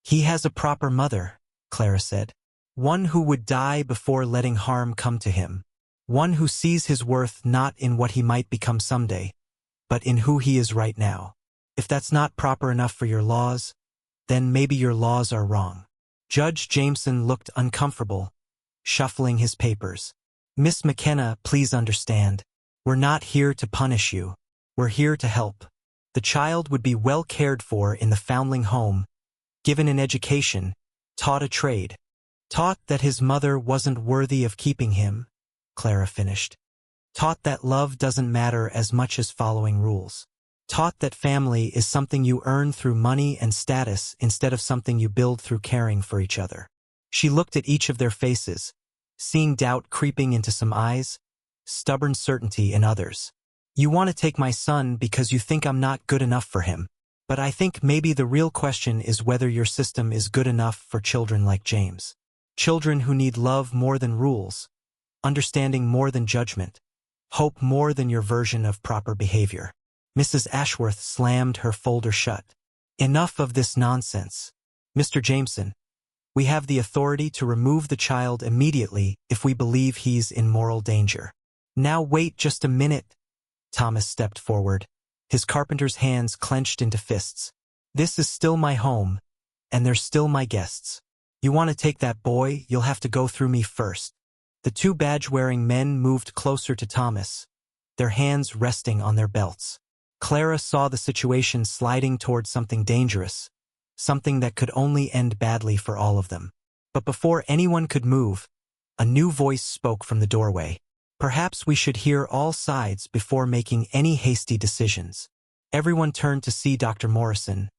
He has a proper mother, Clara said. One who would die before letting harm come to him. One who sees his worth not in what he might become someday, but in who he is right now. If that's not proper enough for your laws, then maybe your laws are wrong. Judge Jameson looked uncomfortable, shuffling his papers. Miss McKenna, please understand. We're not here to punish you. We're here to help. The child would be well cared for in the foundling home, given an education, taught a trade, taught that his mother wasn't worthy of keeping him, Clara finished. Taught that love doesn't matter as much as following rules. Taught that family is something you earn through money and status instead of something you build through caring for each other. She looked at each of their faces, seeing doubt creeping into some eyes, stubborn certainty in others. You want to take my son because you think I'm not good enough for him. But I think maybe the real question is whether your system is good enough for children like James. Children who need love more than rules, understanding more than judgment, hope more than your version of proper behavior. Mrs. Ashworth slammed her folder shut. Enough of this nonsense. Mr. Jameson, we have the authority to remove the child immediately if we believe he's in moral danger. Now wait just a minute. Thomas stepped forward, his carpenter's hands clenched into fists. This is still my home, and they're still my guests. You want to take that boy, you'll have to go through me first. The two badge-wearing men moved closer to Thomas, their hands resting on their belts. Clara saw the situation sliding towards something dangerous, something that could only end badly for all of them. But before anyone could move, a new voice spoke from the doorway. Perhaps we should hear all sides before making any hasty decisions. Everyone turned to see Dr. Morrison,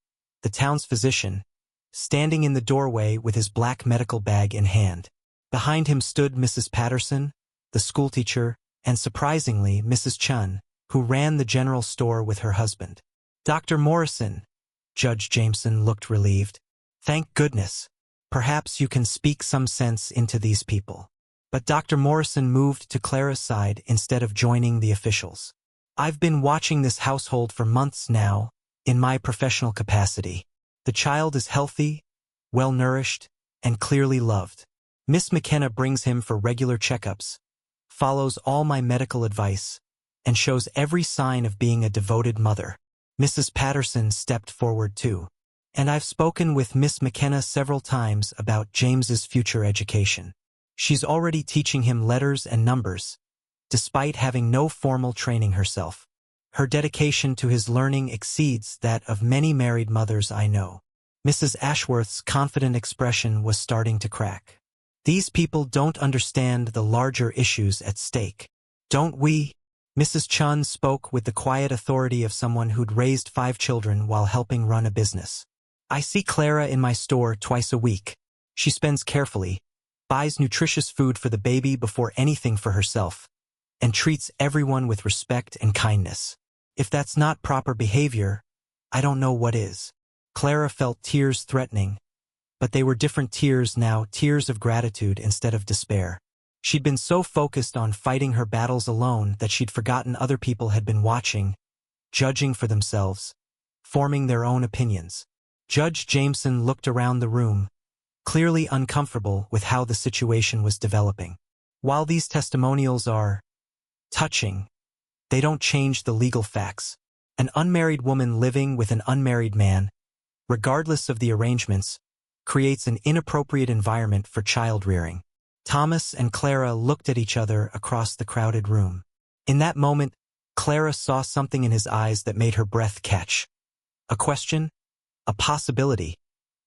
the town's physician, standing in the doorway with his black medical bag in hand. Behind him stood Mrs. Patterson, the schoolteacher, and surprisingly, Mrs. Chun, who ran the general store with her husband. Dr. Morrison. Judge Jameson looked relieved. Thank goodness. Perhaps you can speak some sense into these people. But Dr. Morrison moved to Clara's side instead of joining the officials. I've been watching this household for months now, in my professional capacity. The child is healthy, well-nourished, and clearly loved. Miss McKenna brings him for regular checkups, follows all my medical advice, and shows every sign of being a devoted mother. Mrs. Patterson stepped forward too. And I've spoken with Miss McKenna several times about James's future education. She's already teaching him letters and numbers, despite having no formal training herself. Her dedication to his learning exceeds that of many married mothers I know. Mrs. Ashworth's confident expression was starting to crack. These people don't understand the larger issues at stake. Don't we? Mrs. Chun spoke with the quiet authority of someone who'd raised 5 children while helping run a business. I see Clara in my store twice a week. She spends carefully, buys nutritious food for the baby before anything for herself, and treats everyone with respect and kindness. If that's not proper behavior, I don't know what is. Clara felt tears threatening, but they were different tears now, tears of gratitude instead of despair. She'd been so focused on fighting her battles alone that she'd forgotten other people had been watching, judging for themselves, forming their own opinions. Judge Jameson looked around the room, clearly uncomfortable with how the situation was developing. While these testimonials are touching, they don't change the legal facts. An unmarried woman living with an unmarried man, regardless of the arrangements, creates an inappropriate environment for child rearing. Thomas and Clara looked at each other across the crowded room. In that moment, Clara saw something in his eyes that made her breath catch. A question, a possibility,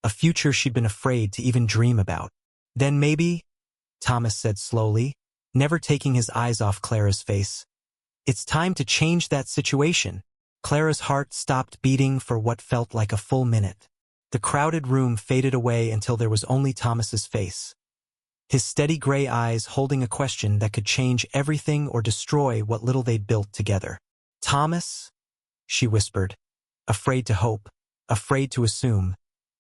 a future she'd been afraid to even dream about. Then maybe, Thomas said slowly, never taking his eyes off Clara's face, it's time to change that situation. Clara's heart stopped beating for what felt like a full minute. The crowded room faded away until there was only Thomas's face, his steady gray eyes holding a question that could change everything or destroy what little they'd built together. Thomas, she whispered, afraid to hope, afraid to assume,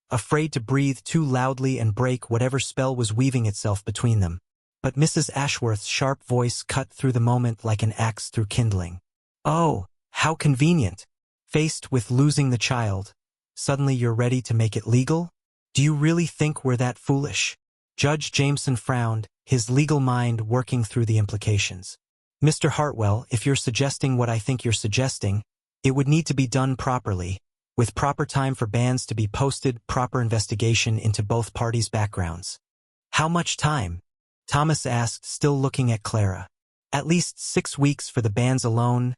afraid to breathe too loudly and break whatever spell was weaving itself between them. But Mrs. Ashworth's sharp voice cut through the moment like an axe through kindling. Oh, how convenient. Faced with losing the child, suddenly you're ready to make it legal? Do you really think we're that foolish? Judge Jameson frowned, his legal mind working through the implications. Mr. Hartwell, if you're suggesting what I think you're suggesting, it would need to be done properly, with proper time for bans to be posted, proper investigation into both parties' backgrounds. How much time? Thomas asked, still looking at Clara. At least 6 weeks for the bans alone,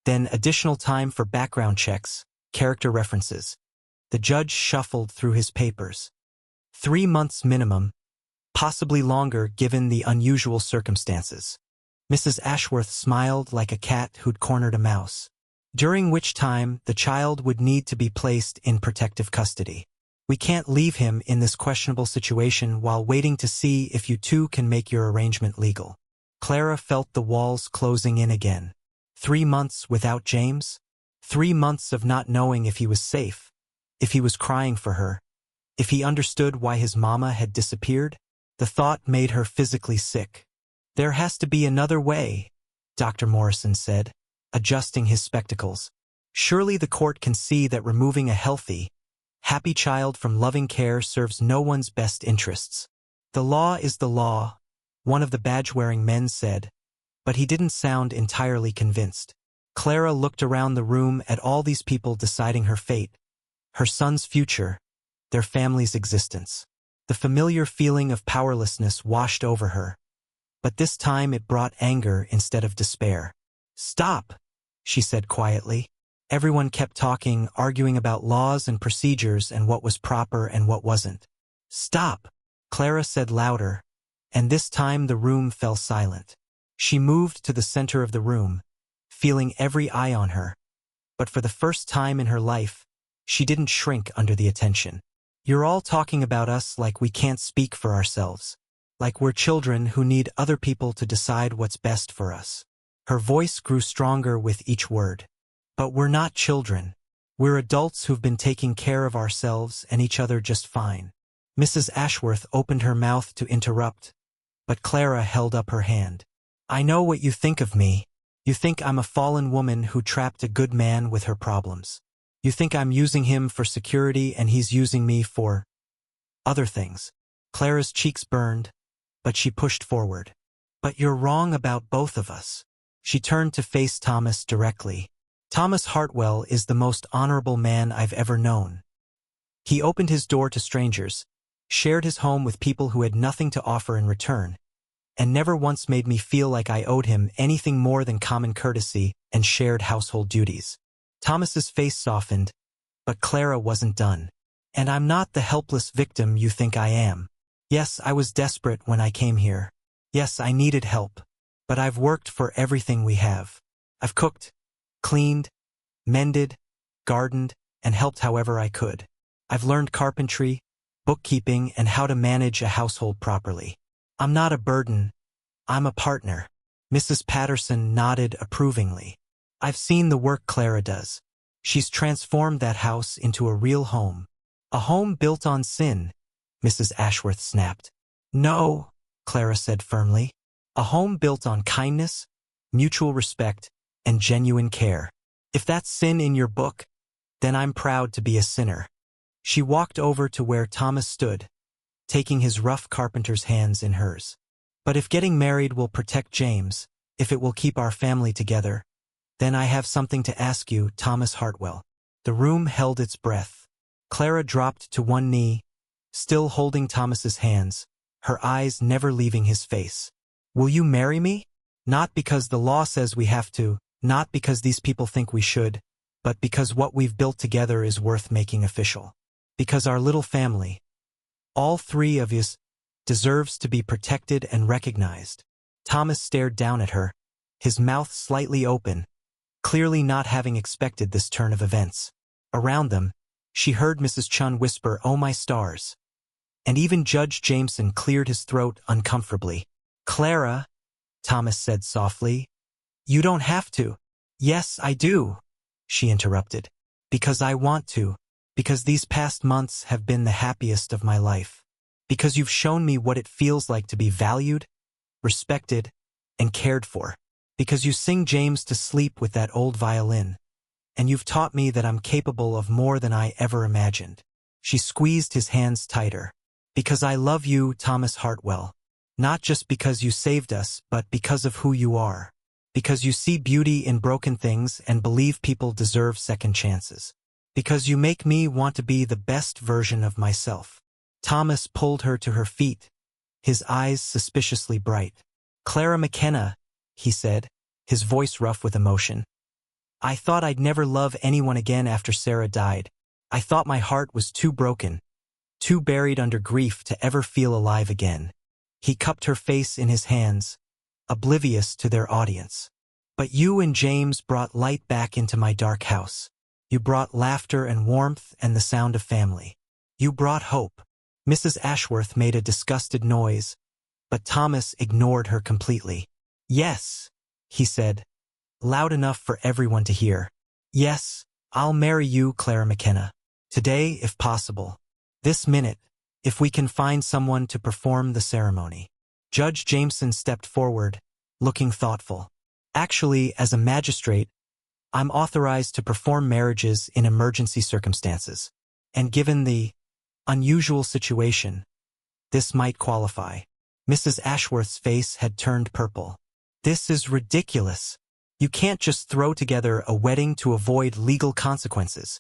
then additional time for background checks, character references. The judge shuffled through his papers. 3 months minimum, possibly longer given the unusual circumstances. Mrs. Ashworth smiled like a cat who'd cornered a mouse. During which time the child would need to be placed in protective custody. We can't leave him in this questionable situation while waiting to see if you two can make your arrangement legal. Clara felt the walls closing in again. 3 months without James? 3 months of not knowing if he was safe, if he was crying for her, if he understood why his mama had disappeared? The thought made her physically sick. There has to be another way, Dr. Morrison said, adjusting his spectacles. Surely the court can see that removing a healthy, happy child from loving care serves no one's best interests. The law is the law, one of the badge-wearing men said, but he didn't sound entirely convinced. Clara looked around the room at all these people deciding her fate, her son's future, their family's existence. The familiar feeling of powerlessness washed over her, but this time it brought anger instead of despair. Stop, she said quietly. Everyone kept talking, arguing about laws and procedures and what was proper and what wasn't. Stop, Clara said louder, and this time the room fell silent. She moved to the center of the room, feeling every eye on her. But for the first time in her life, she didn't shrink under the attention. You're all talking about us like we can't speak for ourselves, like we're children who need other people to decide what's best for us. Her voice grew stronger with each word. But we're not children. We're adults who've been taking care of ourselves and each other just fine. Mrs. Ashworth opened her mouth to interrupt, but Clara held up her hand. I know what you think of me. You think I'm a fallen woman who trapped a good man with her problems. You think I'm using him for security and he's using me for other things. Clara's cheeks burned, but she pushed forward. But you're wrong about both of us. She turned to face Thomas directly. Thomas Hartwell is the most honorable man I've ever known. He opened his door to strangers, shared his home with people who had nothing to offer in return, and never once made me feel like I owed him anything more than common courtesy and shared household duties. Thomas's face softened, but Clara wasn't done. And I'm not the helpless victim you think I am. Yes, I was desperate when I came here. Yes, I needed help. But I've worked for everything we have. I've cooked, cleaned, mended, gardened, and helped however I could. I've learned carpentry, bookkeeping, and how to manage a household properly. I'm not a burden. I'm a partner. Mrs. Patterson nodded approvingly. I've seen the work Clara does. She's transformed that house into a real home. A home built on sin, Mrs. Ashworth snapped. No, Clara said firmly. A home built on kindness, mutual respect, and genuine care. If that's sin in your book, then I'm proud to be a sinner. She walked over to where Thomas stood, taking his rough carpenter's hands in hers. But if getting married will protect James, if it will keep our family together, then I have something to ask you, Thomas Hartwell. The room held its breath. Clara dropped to one knee, still holding Thomas's hands, her eyes never leaving his face. Will you marry me? Not because the law says we have to, not because these people think we should, but because what we've built together is worth making official. Because our little family, all three of us, deserves to be protected and recognized. Thomas stared down at her, his mouth slightly open, clearly not having expected this turn of events. Around them, she heard Mrs. Chun whisper, "Oh my stars." And even Judge Jameson cleared his throat uncomfortably. Clara, Thomas said softly, you don't have to. Yes, I do, she interrupted. Because I want to. Because these past months have been the happiest of my life. Because you've shown me what it feels like to be valued, respected, and cared for. Because you sing James to sleep with that old violin. And you've taught me that I'm capable of more than I ever imagined. She squeezed his hands tighter. Because I love you, Thomas Hartwell. Not just because you saved us, but because of who you are. Because you see beauty in broken things and believe people deserve second chances. Because you make me want to be the best version of myself. Thomas pulled her to her feet, his eyes suspiciously bright. Clara McKenna, he said, his voice rough with emotion. I thought I'd never love anyone again after Sarah died. I thought my heart was too broken, too buried under grief to ever feel alive again. He cupped her face in his hands, oblivious to their audience. But you and James brought light back into my dark house. You brought laughter and warmth and the sound of family. You brought hope. Mrs. Ashworth made a disgusted noise, but Thomas ignored her completely. Yes, he said, loud enough for everyone to hear. Yes, I'll marry you, Clara McKenna. Today, if possible. This minute, if we can find someone to perform the ceremony. Judge Jameson stepped forward, looking thoughtful. Actually, as a magistrate, I'm authorized to perform marriages in emergency circumstances. And given the unusual situation, this might qualify. Mrs. Ashworth's face had turned purple. This is ridiculous. You can't just throw together a wedding to avoid legal consequences.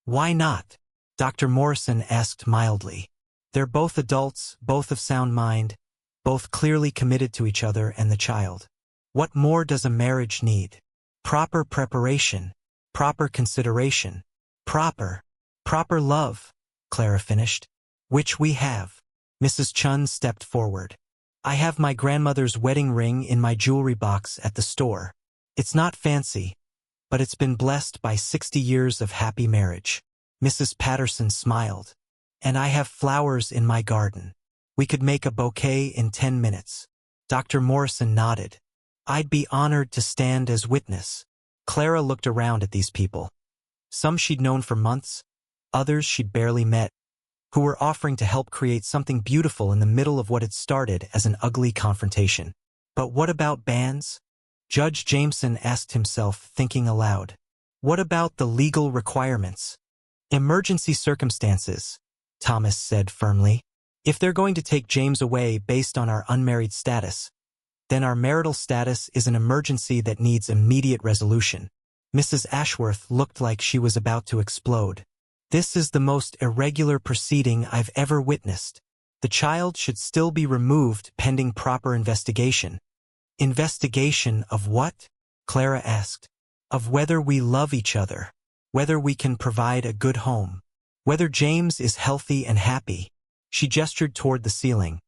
Why not? Dr. Morrison asked mildly. They're both adults, both of sound mind, both clearly committed to each other and the child. What more does a marriage need? Proper preparation, proper consideration, proper love, Clara finished. Which we have. Mrs. Chun stepped forward. I have my grandmother's wedding ring in my jewelry box at the store. It's not fancy, but it's been blessed by 60 years of happy marriage. Mrs. Patterson smiled. And I have flowers in my garden. We could make a bouquet in 10 minutes. Dr. Morrison nodded. I'd be honored to stand as witness. Clara looked around at these people. Some she'd known for months, others she'd barely met, who were offering to help create something beautiful in the middle of what had started as an ugly confrontation. But what about bans? Judge Jameson asked himself, thinking aloud. What about the legal requirements? Emergency circumstances, Thomas said firmly. If they're going to take James away based on our unmarried status, then our marital status is an emergency that needs immediate resolution. Mrs. Ashworth looked like she was about to explode. This is the most irregular proceeding I've ever witnessed. The child should still be removed pending proper investigation. Investigation of what? Clara asked. Of whether we love each other, whether we can provide a good home, whether James is healthy and happy. She gestured toward the ceiling,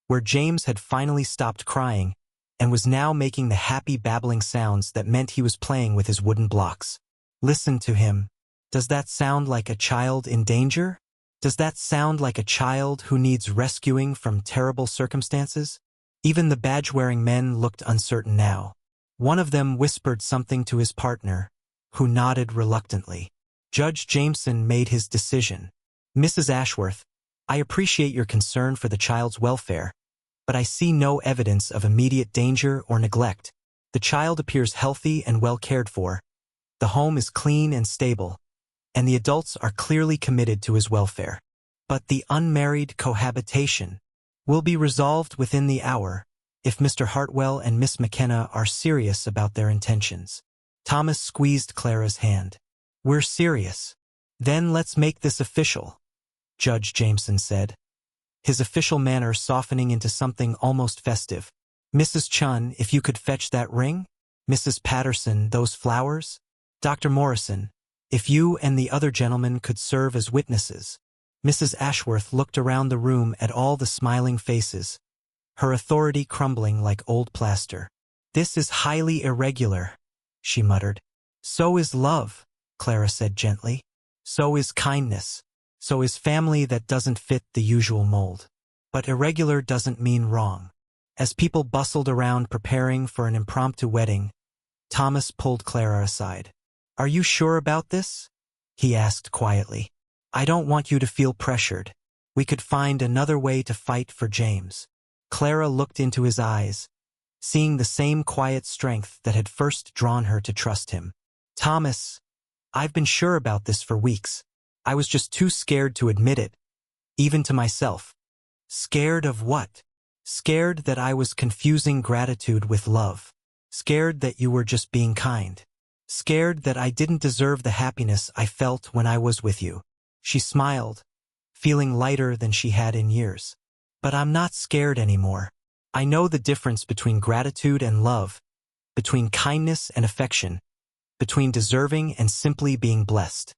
where James had finally stopped crying and was now making the happy babbling sounds that meant he was playing with his wooden blocks. Listen to him. Does that sound like a child in danger? Does that sound like a child who needs rescuing from terrible circumstances? Even the badge-wearing men looked uncertain now. One of them whispered something to his partner, who nodded reluctantly. Judge Jameson made his decision. Mrs. Ashworth, I appreciate your concern for the child's welfare, but I see no evidence of immediate danger or neglect. The child appears healthy and well cared for. The home is clean and stable, and the adults are clearly committed to his welfare. But the unmarried cohabitation will be resolved within the hour if Mr. Hartwell and Miss McKenna are serious about their intentions. Thomas squeezed Clara's hand. We're serious. Then let's make this official, Judge Jameson said, his official manner softening into something almost festive. Mrs. Chun, if you could fetch that ring? Mrs. Patterson, those flowers? Dr. Morrison, if you and the other gentlemen could serve as witnesses. Mrs. Ashworth looked around the room at all the smiling faces, her authority crumbling like old plaster. This is highly irregular, she muttered. So is love, Clara said gently. So is kindness. So is family that doesn't fit the usual mold. But irregular doesn't mean wrong. As people bustled around preparing for an impromptu wedding, Thomas pulled Clara aside. Are you sure about this? He asked quietly. I don't want you to feel pressured. We could find another way to fight for James. Clara looked into his eyes, seeing the same quiet strength that had first drawn her to trust him. Thomas, I've been sure about this for weeks. I was just too scared to admit it, even to myself. Scared of what? Scared that I was confusing gratitude with love. Scared that you were just being kind. Scared that I didn't deserve the happiness I felt when I was with you. She smiled, feeling lighter than she had in years. But I'm not scared anymore. I know the difference between gratitude and love, between kindness and affection, between deserving and simply being blessed.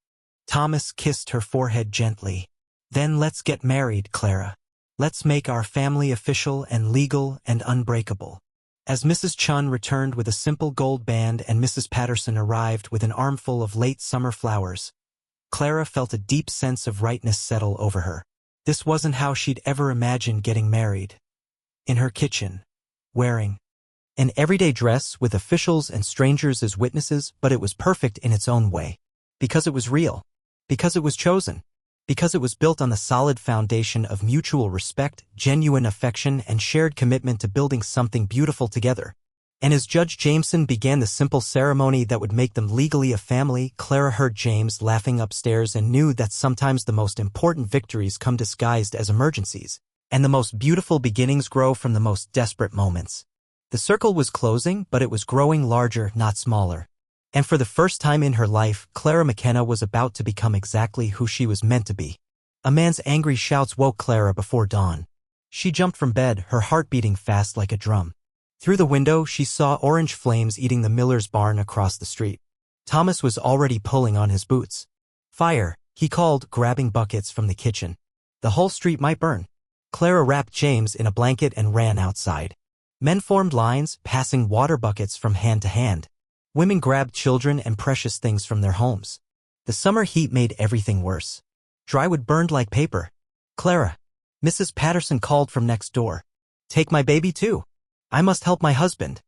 Thomas kissed her forehead gently. Then let's get married, Clara. Let's make our family official and legal and unbreakable. As Mrs. Chun returned with a simple gold band and Mrs. Patterson arrived with an armful of late summer flowers, Clara felt a deep sense of rightness settle over her. This wasn't how she'd ever imagined getting married. In her kitchen, wearing an everyday dress with officials and strangers as witnesses, but it was perfect in its own way. Because it was real. Because it was chosen. Because it was built on the solid foundation of mutual respect, genuine affection, and shared commitment to building something beautiful together. And as Judge Jameson began the simple ceremony that would make them legally a family, Clara heard James laughing upstairs and knew that sometimes the most important victories come disguised as emergencies, and the most beautiful beginnings grow from the most desperate moments. The circle was closing, but it was growing larger, not smaller. And for the first time in her life, Clara McKenna was about to become exactly who she was meant to be. A man's angry shouts woke Clara before dawn. She jumped from bed, her heart beating fast like a drum. Through the window, she saw orange flames eating the miller's barn across the street. Thomas was already pulling on his boots. Fire, he called, grabbing buckets from the kitchen. The whole street might burn. Clara wrapped James in a blanket and ran outside. Men formed lines, passing water buckets from hand to hand. Women grabbed children and precious things from their homes. The summer heat made everything worse. Drywood burned like paper. Clara, Mrs. Patterson called from next door. Take my baby too. I must help my husband.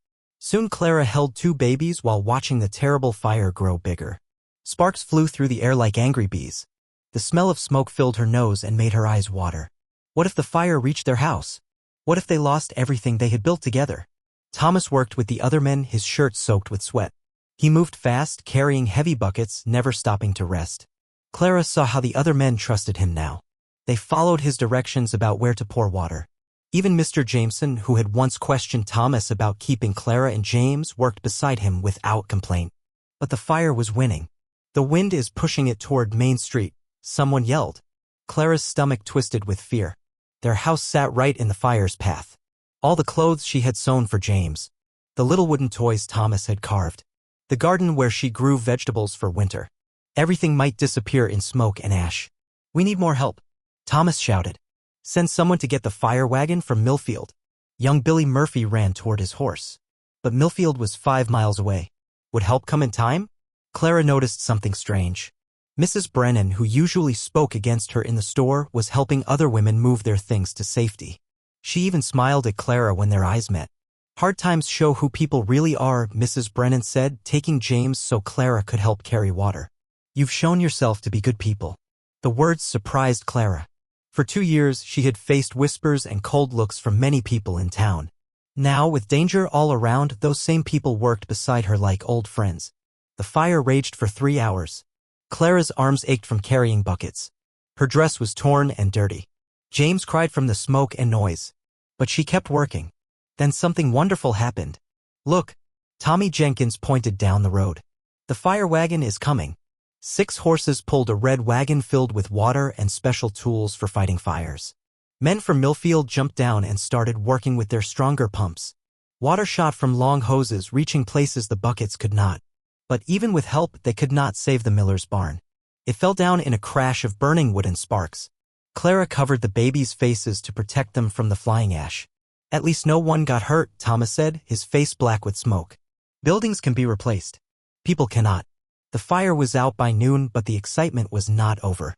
Soon Clara held 2 babies while watching the terrible fire grow bigger. Sparks flew through the air like angry bees. The smell of smoke filled her nose and made her eyes water. What if the fire reached their house? What if they lost everything they had built together? Thomas worked with the other men, his shirt soaked with sweat. He moved fast, carrying heavy buckets, never stopping to rest. Clara saw how the other men trusted him now. They followed his directions about where to pour water. Even Mr. Jameson, who had once questioned Thomas about keeping Clara and James, worked beside him without complaint. But the fire was winning. "The wind is pushing it toward Main Street," someone yelled. Clara's stomach twisted with fear. Their house sat right in the fire's path. All the clothes she had sewn for James. The little wooden toys Thomas had carved. The garden where she grew vegetables for winter. Everything might disappear in smoke and ash. "We need more help," Thomas shouted. "Send someone to get the fire wagon from Millfield." Young Billy Murphy ran toward his horse. But Millfield was 5 miles away. Would help come in time? Clara noticed something strange. Mrs. Brennan, who usually spoke against her in the store, was helping other women move their things to safety. She even smiled at Clara when their eyes met. "Hard times show who people really are," Mrs. Brennan said, taking James so Clara could help carry water. "You've shown yourself to be good people." The words surprised Clara. For 2 years, she had faced whispers and cold looks from many people in town. Now, with danger all around, those same people worked beside her like old friends. The fire raged for 3 hours. Clara's arms ached from carrying buckets. Her dress was torn and dirty. James cried from the smoke and noise. But she kept working. Then something wonderful happened. "Look," Tommy Jenkins pointed down the road. "The fire wagon is coming." 6 horses pulled a red wagon filled with water and special tools for fighting fires. Men from Millfield jumped down and started working with their stronger pumps. Water shot from long hoses, reaching places the buckets could not. But even with help, they could not save the miller's barn. It fell down in a crash of burning wood and sparks. Clara covered the babies' faces to protect them from the flying ash. "At least no one got hurt," Thomas said, his face black with smoke. "Buildings can be replaced. People cannot." The fire was out by noon, but the excitement was not over.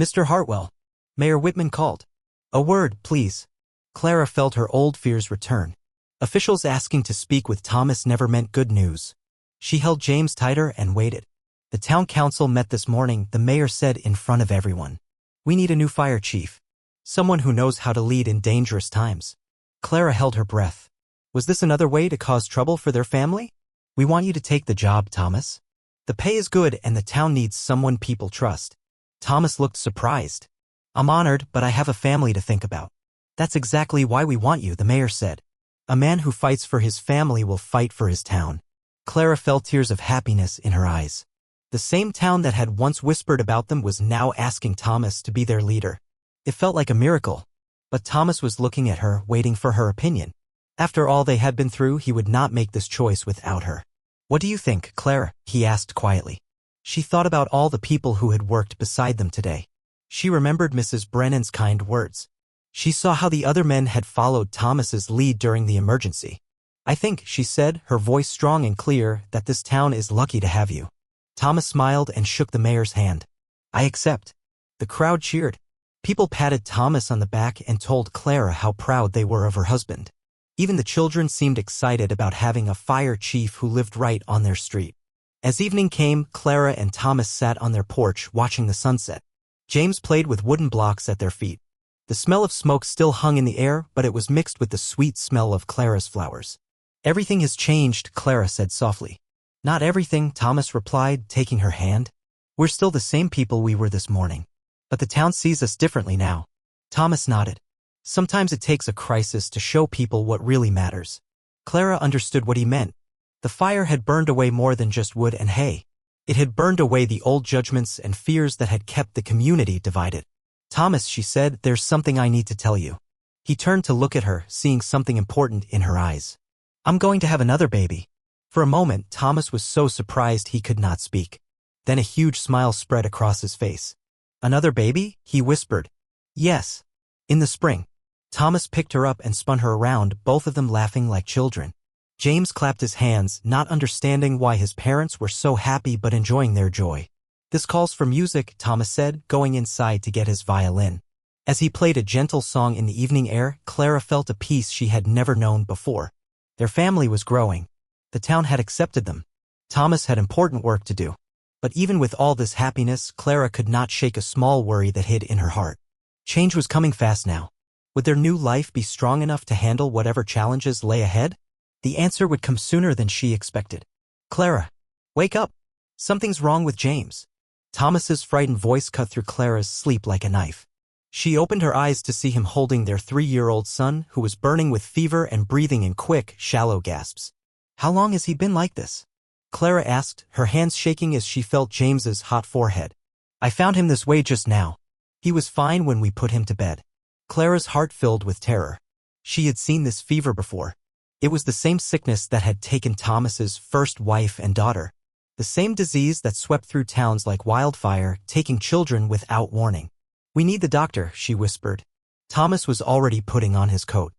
"Mr. Hartwell," Mayor Whitman called. "A word, please." Clara felt her old fears return. Officials asking to speak with Thomas never meant good news. She held James tighter and waited. "The town council met this morning," the mayor said in front of everyone. "We need a new fire chief. Someone who knows how to lead in dangerous times." Clara held her breath. Was this another way to cause trouble for their family? "We want you to take the job, Thomas. The pay is good and the town needs someone people trust." Thomas looked surprised. "I'm honored, but I have a family to think about." "That's exactly why we want you," the mayor said. "A man who fights for his family will fight for his town." Clara felt tears of happiness in her eyes. The same town that had once whispered about them was now asking Thomas to be their leader. It felt like a miracle. But Thomas was looking at her, waiting for her opinion. After all they had been through, he would not make this choice without her. "What do you think, Clara?" he asked quietly. She thought about all the people who had worked beside them today. She remembered Mrs. Brennan's kind words. She saw how the other men had followed Thomas's lead during the emergency. "I think," she said, her voice strong and clear, "that this town is lucky to have you." Thomas smiled and shook the mayor's hand. "I accept." The crowd cheered. People patted Thomas on the back and told Clara how proud they were of her husband. Even the children seemed excited about having a fire chief who lived right on their street. As evening came, Clara and Thomas sat on their porch watching the sunset. James played with wooden blocks at their feet. The smell of smoke still hung in the air, but it was mixed with the sweet smell of Clara's flowers. "Everything has changed," Clara said softly. "Not everything," Thomas replied, taking her hand. "We're still the same people we were this morning. But the town sees us differently now." Thomas nodded. "Sometimes it takes a crisis to show people what really matters." Clara understood what he meant. The fire had burned away more than just wood and hay. It had burned away the old judgments and fears that had kept the community divided. "Thomas," she said, "there's something I need to tell you." He turned to look at her, seeing something important in her eyes. "I'm going to have another baby." For a moment, Thomas was so surprised he could not speak. Then a huge smile spread across his face. "Another baby?" he whispered. "Yes. In the spring." Thomas picked her up and spun her around, both of them laughing like children. James clapped his hands, not understanding why his parents were so happy but enjoying their joy. "This calls for music," Thomas said, going inside to get his violin. As he played a gentle song in the evening air, Clara felt a peace she had never known before. Their family was growing. The town had accepted them. Thomas had important work to do. But even with all this happiness, Clara could not shake a small worry that hid in her heart. Change was coming fast now. Would their new life be strong enough to handle whatever challenges lay ahead? The answer would come sooner than she expected. Clara, wake up. Something's wrong with James. Thomas's frightened voice cut through Clara's sleep like a knife. She opened her eyes to see him holding their 3-year-old son, who was burning with fever and breathing in quick, shallow gasps. How long has he been like this? Clara asked, her hands shaking as she felt James's hot forehead. I found him this way just now. He was fine when we put him to bed. Clara's heart filled with terror. She had seen this fever before. It was the same sickness that had taken Thomas's first wife and daughter. The same disease that swept through towns like wildfire, taking children without warning. We need the doctor, she whispered. Thomas was already putting on his coat.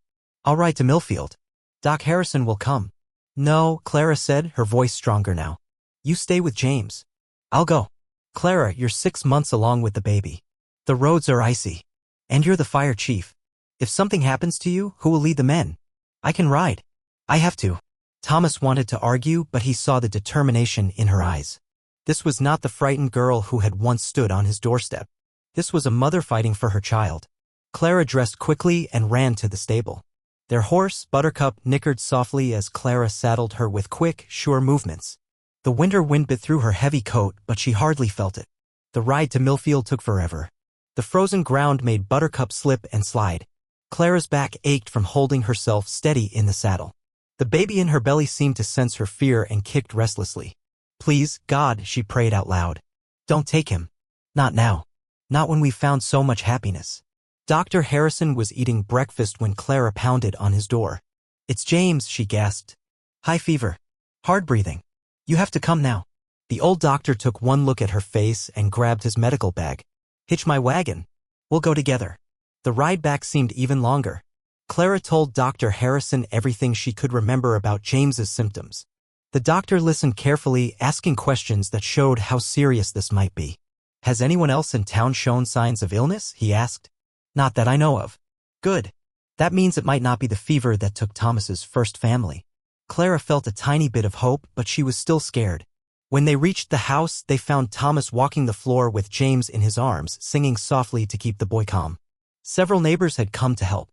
I'll ride to Millfield. Doc Harrison will come. No, Clara said, her voice stronger now. You stay with James. I'll go. Clara, you're 6 months along with the baby. The roads are icy. And you're the fire chief. If something happens to you, who will lead the men? I can ride. I have to. Thomas wanted to argue, but he saw the determination in her eyes. This was not the frightened girl who had once stood on his doorstep. This was a mother fighting for her child. Clara dressed quickly and ran to the stable. Their horse, Buttercup, nickered softly as Clara saddled her with quick, sure movements. The winter wind bit through her heavy coat, but she hardly felt it. The ride to Millfield took forever. The frozen ground made Buttercup slip and slide. Clara's back ached from holding herself steady in the saddle. The baby in her belly seemed to sense her fear and kicked restlessly. Please, God, she prayed out loud. Don't take him. Not now. Not when we've found so much happiness. Dr. Harrison was eating breakfast when Clara pounded on his door. It's James, she gasped. High fever. Hard breathing. You have to come now. The old doctor took one look at her face and grabbed his medical bag. Hitch my wagon. We'll go together. The ride back seemed even longer. Clara told Dr. Harrison everything she could remember about James's symptoms. The doctor listened carefully, asking questions that showed how serious this might be. Has anyone else in town shown signs of illness? He asked. Not that I know of. Good. That means it might not be the fever that took Thomas's first family. Clara felt a tiny bit of hope, but she was still scared. When they reached the house, they found Thomas walking the floor with James in his arms, singing softly to keep the boy calm. Several neighbors had come to help.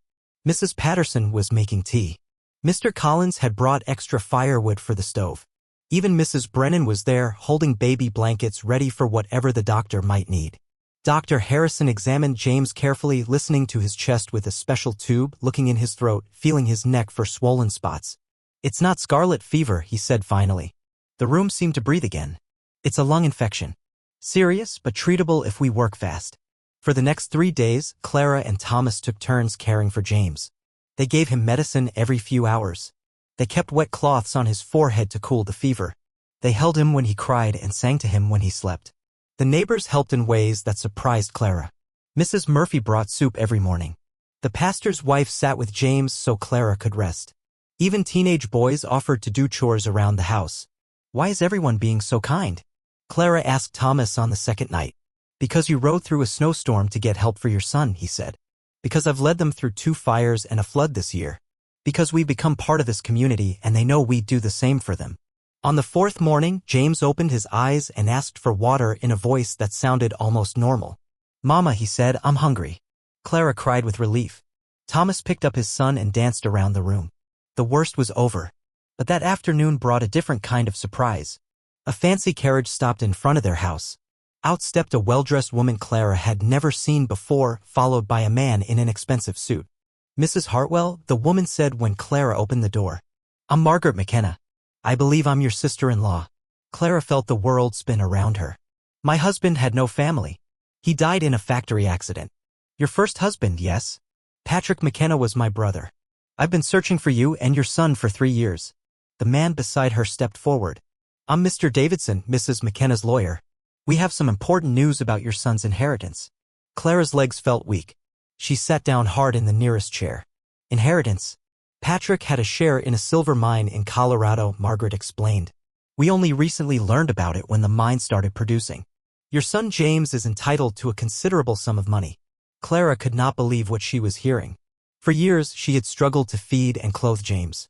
Mrs. Patterson was making tea. Mr. Collins had brought extra firewood for the stove. Even Mrs. Brennan was there, holding baby blankets ready for whatever the doctor might need. Dr. Harrison examined James carefully, listening to his chest with a special tube, looking in his throat, feeling his neck for swollen spots. It's not scarlet fever, he said finally. The room seemed to breathe again. It's a lung infection. Serious, but treatable if we work fast. For the next 3 days, Clara and Thomas took turns caring for James. They gave him medicine every few hours. They kept wet cloths on his forehead to cool the fever. They held him when he cried and sang to him when he slept. The neighbors helped in ways that surprised Clara. Mrs. Murphy brought soup every morning. The pastor's wife sat with James so Clara could rest. Even teenage boys offered to do chores around the house. Why is everyone being so kind? Clara asked Thomas on the second night. Because you rode through a snowstorm to get help for your son, he said. Because I've led them through 2 fires and a flood this year. Because we've become part of this community and they know we'd do the same for them. On the 4th morning, James opened his eyes and asked for water in a voice that sounded almost normal. Mama, he said, I'm hungry. Clara cried with relief. Thomas picked up his son and danced around the room. The worst was over. But that afternoon brought a different kind of surprise. A fancy carriage stopped in front of their house. Out stepped a well-dressed woman Clara had never seen before, followed by a man in an expensive suit. Mrs. Hartwell, the woman said when Clara opened the door. I'm Margaret McKenna. I believe I'm your sister-in-law. Clara felt the world spin around her. My husband had no family. He died in a factory accident. Your first husband, yes? Patrick McKenna was my brother. I've been searching for you and your son for 3 years. The man beside her stepped forward. I'm Mr. Davidson, Mrs. McKenna's lawyer. We have some important news about your son's inheritance. Clara's legs felt weak. She sat down hard in the nearest chair. Inheritance. Patrick had a share in a silver mine in Colorado, Margaret explained. We only recently learned about it when the mine started producing. Your son James is entitled to a considerable sum of money. Clara could not believe what she was hearing. For years, she had struggled to feed and clothe James.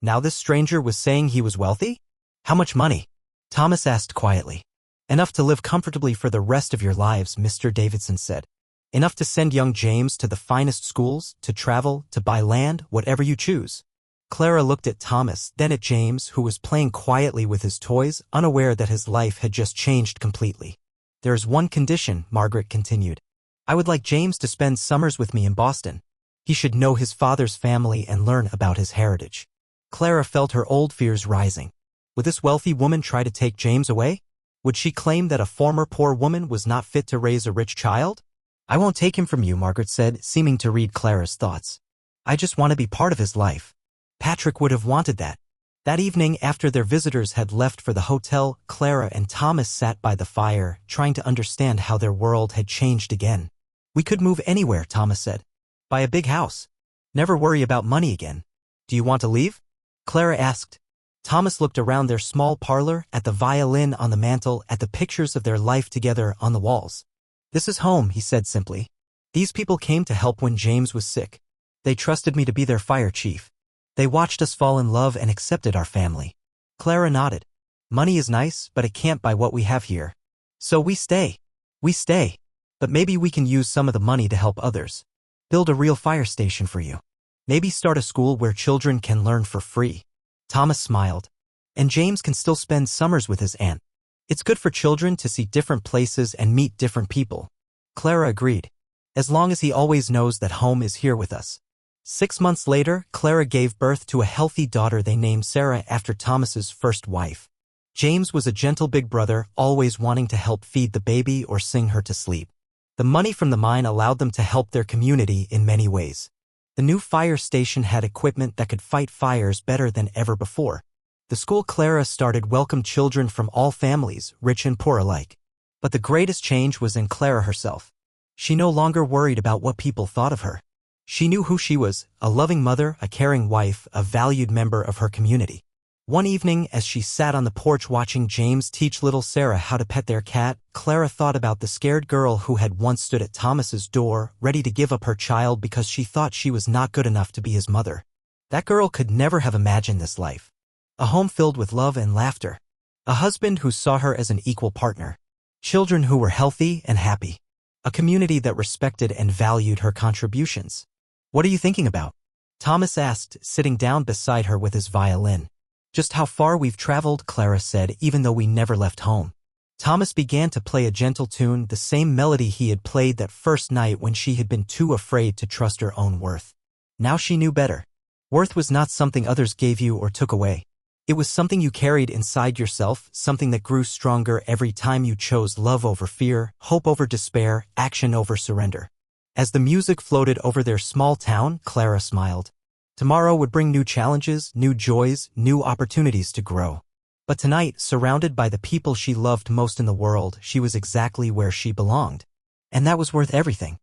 Now this stranger was saying he was wealthy? How much money? Thomas asked quietly. Enough to live comfortably for the rest of your lives, Mr. Davidson said. Enough to send young James to the finest schools, to travel, to buy land, whatever you choose. Clara looked at Thomas, then at James, who was playing quietly with his toys, unaware that his life had just changed completely. There is one condition, Margaret continued. I would like James to spend summers with me in Boston. He should know his father's family and learn about his heritage. Clara felt her old fears rising. Would this wealthy woman try to take James away? Would she claim that a former poor woman was not fit to raise a rich child? I won't take him from you, Margaret said, seeming to read Clara's thoughts. I just want to be part of his life. Patrick would have wanted that. That evening, after their visitors had left for the hotel, Clara and Thomas sat by the fire, trying to understand how their world had changed again. We could move anywhere, Thomas said. Buy a big house. Never worry about money again. Do you want to leave? Clara asked. Thomas looked around their small parlor, at the violin on the mantel, at the pictures of their life together on the walls. This is home, he said simply. These people came to help when James was sick. They trusted me to be their fire chief. They watched us fall in love and accepted our family. Clara nodded. Money is nice, but it can't buy what we have here. So we stay. We stay. But maybe we can use some of the money to help others. Build a real fire station for you. Maybe start a school where children can learn for free. Thomas smiled. And James can still spend summers with his aunt. It's good for children to see different places and meet different people. Clara agreed. As long as he always knows that home is here with us. 6 months later, Clara gave birth to a healthy daughter they named Sarah after Thomas's first wife. James was a gentle big brother, always wanting to help feed the baby or sing her to sleep. The money from the mine allowed them to help their community in many ways. The new fire station had equipment that could fight fires better than ever before. The school Clara started welcomed children from all families, rich and poor alike. But the greatest change was in Clara herself. She no longer worried about what people thought of her. She knew who she was, a loving mother, a caring wife, a valued member of her community. One evening, as she sat on the porch watching James teach little Sarah how to pet their cat, Clara thought about the scared girl who had once stood at Thomas's door, ready to give up her child because she thought she was not good enough to be his mother. That girl could never have imagined this life. A home filled with love and laughter. A husband who saw her as an equal partner. Children who were healthy and happy. A community that respected and valued her contributions. What are you thinking about? Thomas asked, sitting down beside her with his violin. Just how far we've traveled, Clara said, even though we never left home. Thomas began to play a gentle tune, the same melody he had played that first night when she had been too afraid to trust her own worth. Now she knew better. Worth was not something others gave you or took away. It was something you carried inside yourself, something that grew stronger every time you chose love over fear, hope over despair, action over surrender. As the music floated over their small town, Clara smiled. Tomorrow would bring new challenges, new joys, new opportunities to grow. But tonight, surrounded by the people she loved most in the world, she was exactly where she belonged. And that was worth everything.